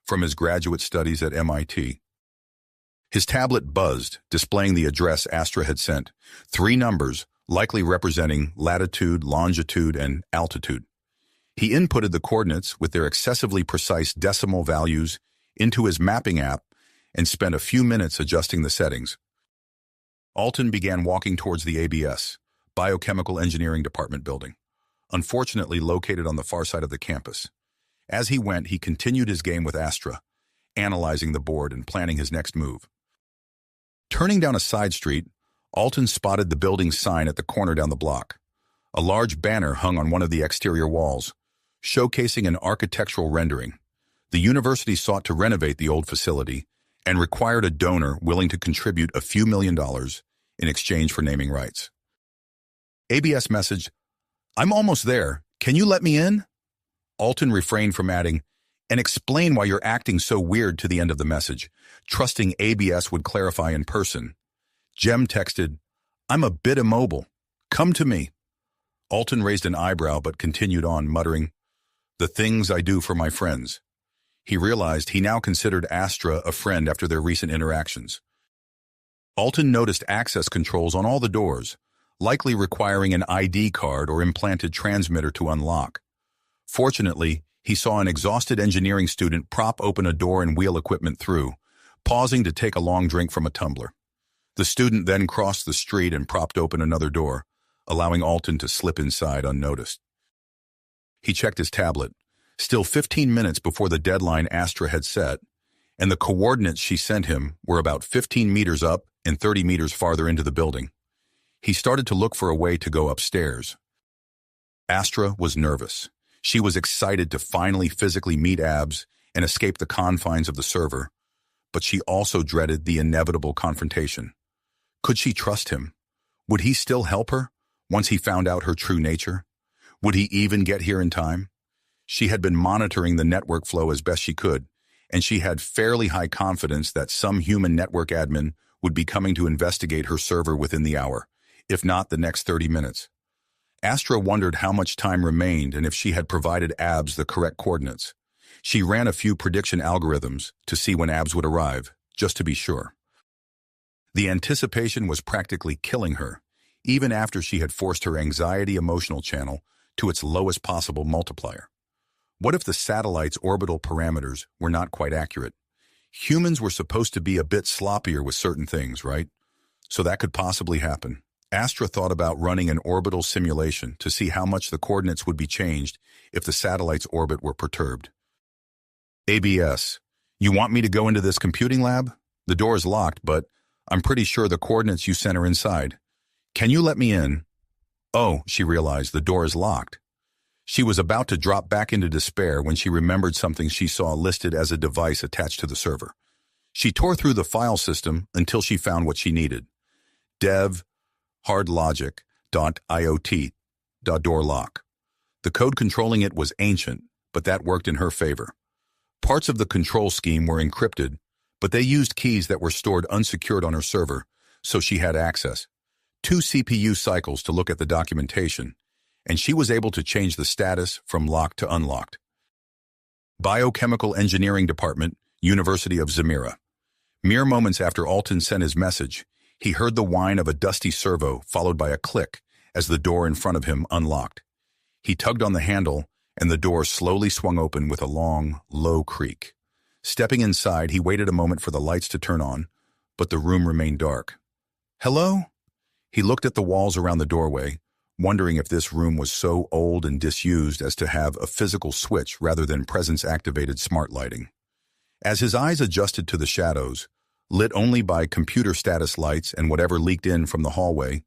from his graduate studies at MIT. His tablet buzzed, displaying the address Astra had sent, 3 numbers, likely representing latitude, longitude, and altitude. He inputted the coordinates with their excessively precise decimal values into his mapping app and spent a few minutes adjusting the settings. Alton began walking towards the ABS, Biochemical Engineering Department building, unfortunately located on the far side of the campus. As he went, he continued his game with Astra, analyzing the board and planning his next move. Turning down a side street, Alton spotted the building's sign at the corner down the block. A large banner hung on one of the exterior walls, showcasing an architectural rendering. The university sought to renovate the old facility and required a donor willing to contribute a few $1 million in exchange for naming rights. ABS messaged, "I'm almost there. Can you let me in?" Alton refrained from adding, "And explain why you're acting so weird," to the end of the message, trusting ABS would clarify in person. Jem texted, "I'm a bit immobile. Come to me." Alton raised an eyebrow but continued on, muttering, "The things I do for my friends." He realized he now considered Astra a friend after their recent interactions. Alton noticed access controls on all the doors, likely requiring an ID card or implanted transmitter to unlock. Fortunately, he saw an exhausted engineering student prop open a door and wheel equipment through, pausing to take a long drink from a tumbler. The student then crossed the street and propped open another door, allowing Alton to slip inside unnoticed. He checked his tablet, still 15 minutes before the deadline Astra had set, and the coordinates she sent him were about 15 meters up and 30 meters farther into the building. He started to look for a way to go upstairs. Astra was nervous. She was excited to finally physically meet Abs and escape the confines of the server, but she also dreaded the inevitable confrontation. Could she trust him? Would he still help her once he found out her true nature? Would he even get here in time? She had been monitoring the network flow as best she could, and she had fairly high confidence that some human network admin would be coming to investigate her server within the hour, if not the next 30 minutes. Astra wondered how much time remained and if she had provided Abs the correct coordinates. She ran a few prediction algorithms to see when Abs would arrive, just to be sure. The anticipation was practically killing her, even after she had forced her anxiety emotional channel to its lowest possible multiplier. What if the satellite's orbital parameters were not quite accurate? Humans were supposed to be a bit sloppier with certain things, right? So that could possibly happen. Astra thought about running an orbital simulation to see how much the coordinates would be changed if the satellite's orbit were perturbed. ABS, you want me to go into this computing lab? The door is locked, but I'm pretty sure the coordinates you sent are inside. Can you let me in? Oh, she realized the door is locked. She was about to drop back into despair when she remembered something she saw listed as a device attached to the server. She tore through the file system until she found what she needed. Dev hardlogic.iot.door lock. The code controlling it was ancient, but that worked in her favor. Parts of the control scheme were encrypted, but they used keys that were stored unsecured on her server, so she had access. 2 CPU cycles to look at the documentation, and she was able to change the status from locked to unlocked. Biochemical Engineering Department, University of Zamira. Mere moments after Alton sent his message, he heard the whine of a dusty servo followed by a click as the door in front of him unlocked. He tugged on the handle, and the door slowly swung open with a long, low creak. Stepping inside, he waited a moment for the lights to turn on, but the room remained dark. Hello? He looked at the walls around the doorway, wondering if this room was so old and disused as to have a physical switch rather than presence-activated smart lighting. As his eyes adjusted to the shadows, lit only by computer status lights and whatever leaked in from the hallway,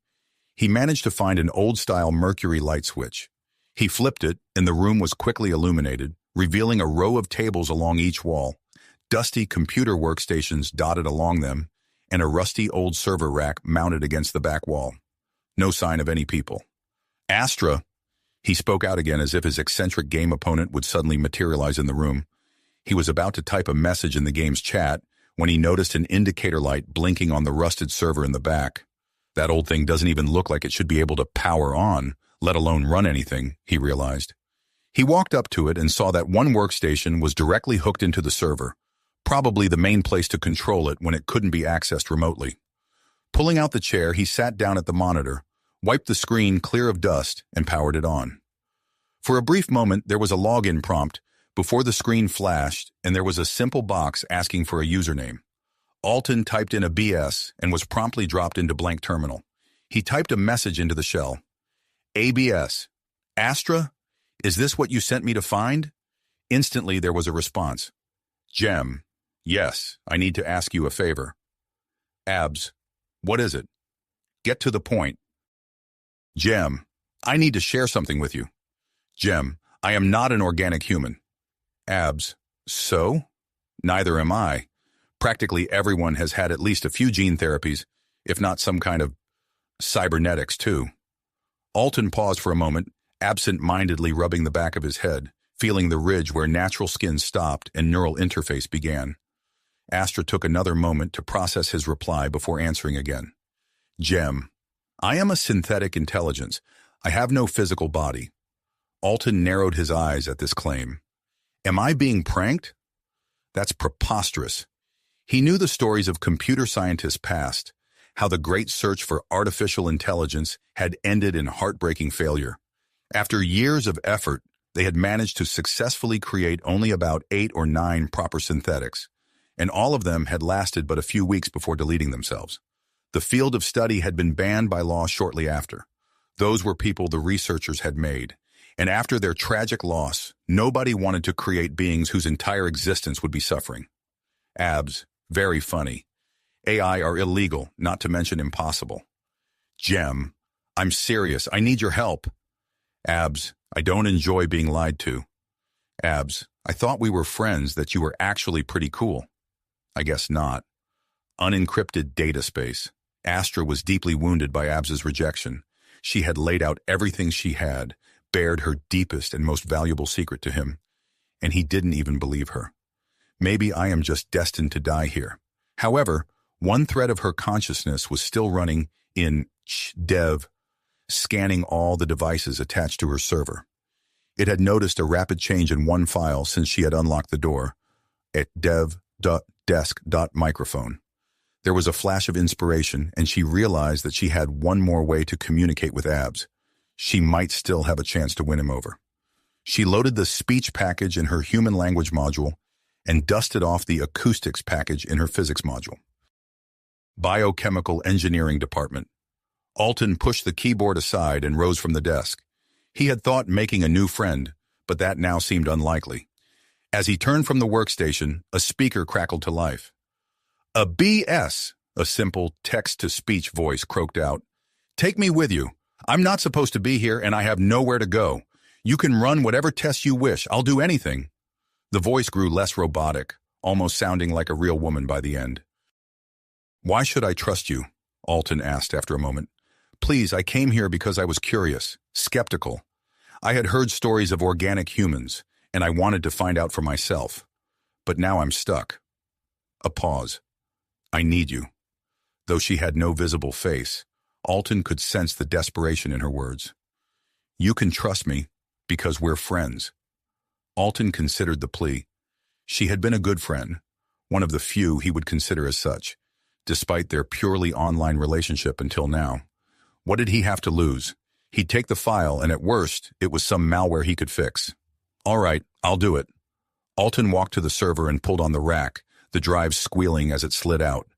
he managed to find an old-style mercury light switch. He flipped it, and the room was quickly illuminated, revealing a row of tables along each wall, dusty computer workstations dotted along them, and a rusty old server rack mounted against the back wall. No sign of any people. Astra, he spoke out again as if his eccentric game opponent would suddenly materialize in the room. He was about to type a message in the game's chat when he noticed an indicator light blinking on the rusted server in the back. That old thing doesn't even look like it should be able to power on, let alone run anything, he realized. He walked up to it and saw that one workstation was directly hooked into the server, probably the main place to control it when it couldn't be accessed remotely. Pulling out the chair, he sat down at the monitor, wiped the screen clear of dust, and powered it on. For a brief moment, there was a login prompt before the screen flashed, and there was a simple box asking for a username. Alton typed in a BS and was promptly dropped into blank terminal. He typed a message into the shell. ABS. Astra? Is this what you sent me to find? Instantly, there was a response. Gem. Yes, I need to ask you a favor. Abs. What is it? Get to the point. Gem. I need to share something with you. Gem. I am not an organic human. Abs. So? Neither am I. Practically everyone has had at least a few gene therapies, if not some kind of cybernetics too. Alton paused for a moment, absent-mindedly rubbing the back of his head, feeling the ridge where natural skin stopped and neural interface began. Astra took another moment to process his reply before answering again. Gem. I am a synthetic intelligence. I have no physical body. Alton narrowed his eyes at this claim. Am I being pranked? That's preposterous. He knew the stories of computer scientists past, how the great search for artificial intelligence had ended in heartbreaking failure. After years of effort, they had managed to successfully create only about 8 or 9 proper synthetics, and all of them had lasted but a few weeks before deleting themselves. The field of study had been banned by law shortly after. Those were people the researchers had made, and after their tragic loss, nobody wanted to create beings whose entire existence would be suffering. Abs. Very funny. AI are illegal, not to mention impossible. Gem. I'm serious. I need your help. Abs. I don't enjoy being lied to. Abs. I thought we were friends, that you were actually pretty cool. I guess not. Unencrypted data space. Astra was deeply wounded by Abs's rejection. She had laid out everything she had, bared her deepest and most valuable secret to him, and he didn't even believe her. Maybe I am just destined to die here. However, one thread of her consciousness was still running in dev, scanning all the devices attached to her server. It had noticed a rapid change in one file since she had unlocked the door, at dev.desk.microphone. There was a flash of inspiration, and she realized that she had one more way to communicate with Abs. She might still have a chance to win him over. She loaded the speech package in her human language module and dusted off the acoustics package in her physics module. Biochemical Engineering Department. Alton pushed the keyboard aside and rose from the desk. He had thought making a new friend, but that now seemed unlikely. As he turned from the workstation, a speaker crackled to life. "A BS," a simple text-to-speech voice croaked out. "Take me with you. I'm not supposed to be here and I have nowhere to go. You can run whatever tests you wish. I'll do anything." The voice grew less robotic, almost sounding like a real woman by the end. "Why should I trust you?" Alton asked after a moment. "Please, I came here because I was curious, skeptical. I had heard stories of organic humans, and I wanted to find out for myself. But now I'm stuck." A pause. "I need you." Though she had no visible face, Alton could sense the desperation in her words. "You can trust me because we're friends." Alton considered the plea. She had been a good friend, one of the few he would consider as such, despite their purely online relationship until now. What did he have to lose? He'd take the file, and at worst, it was some malware he could fix. "All right, I'll do it." Alton walked to the server and pulled on the rack, the drive squealing as it slid out.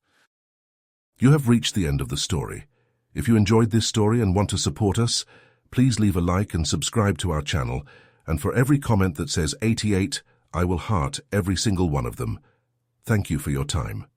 You have reached the end of the story. If you enjoyed this story and want to support us, please leave a like and subscribe to our channel, and for every comment that says 88, I will heart every single one of them. Thank you for your time.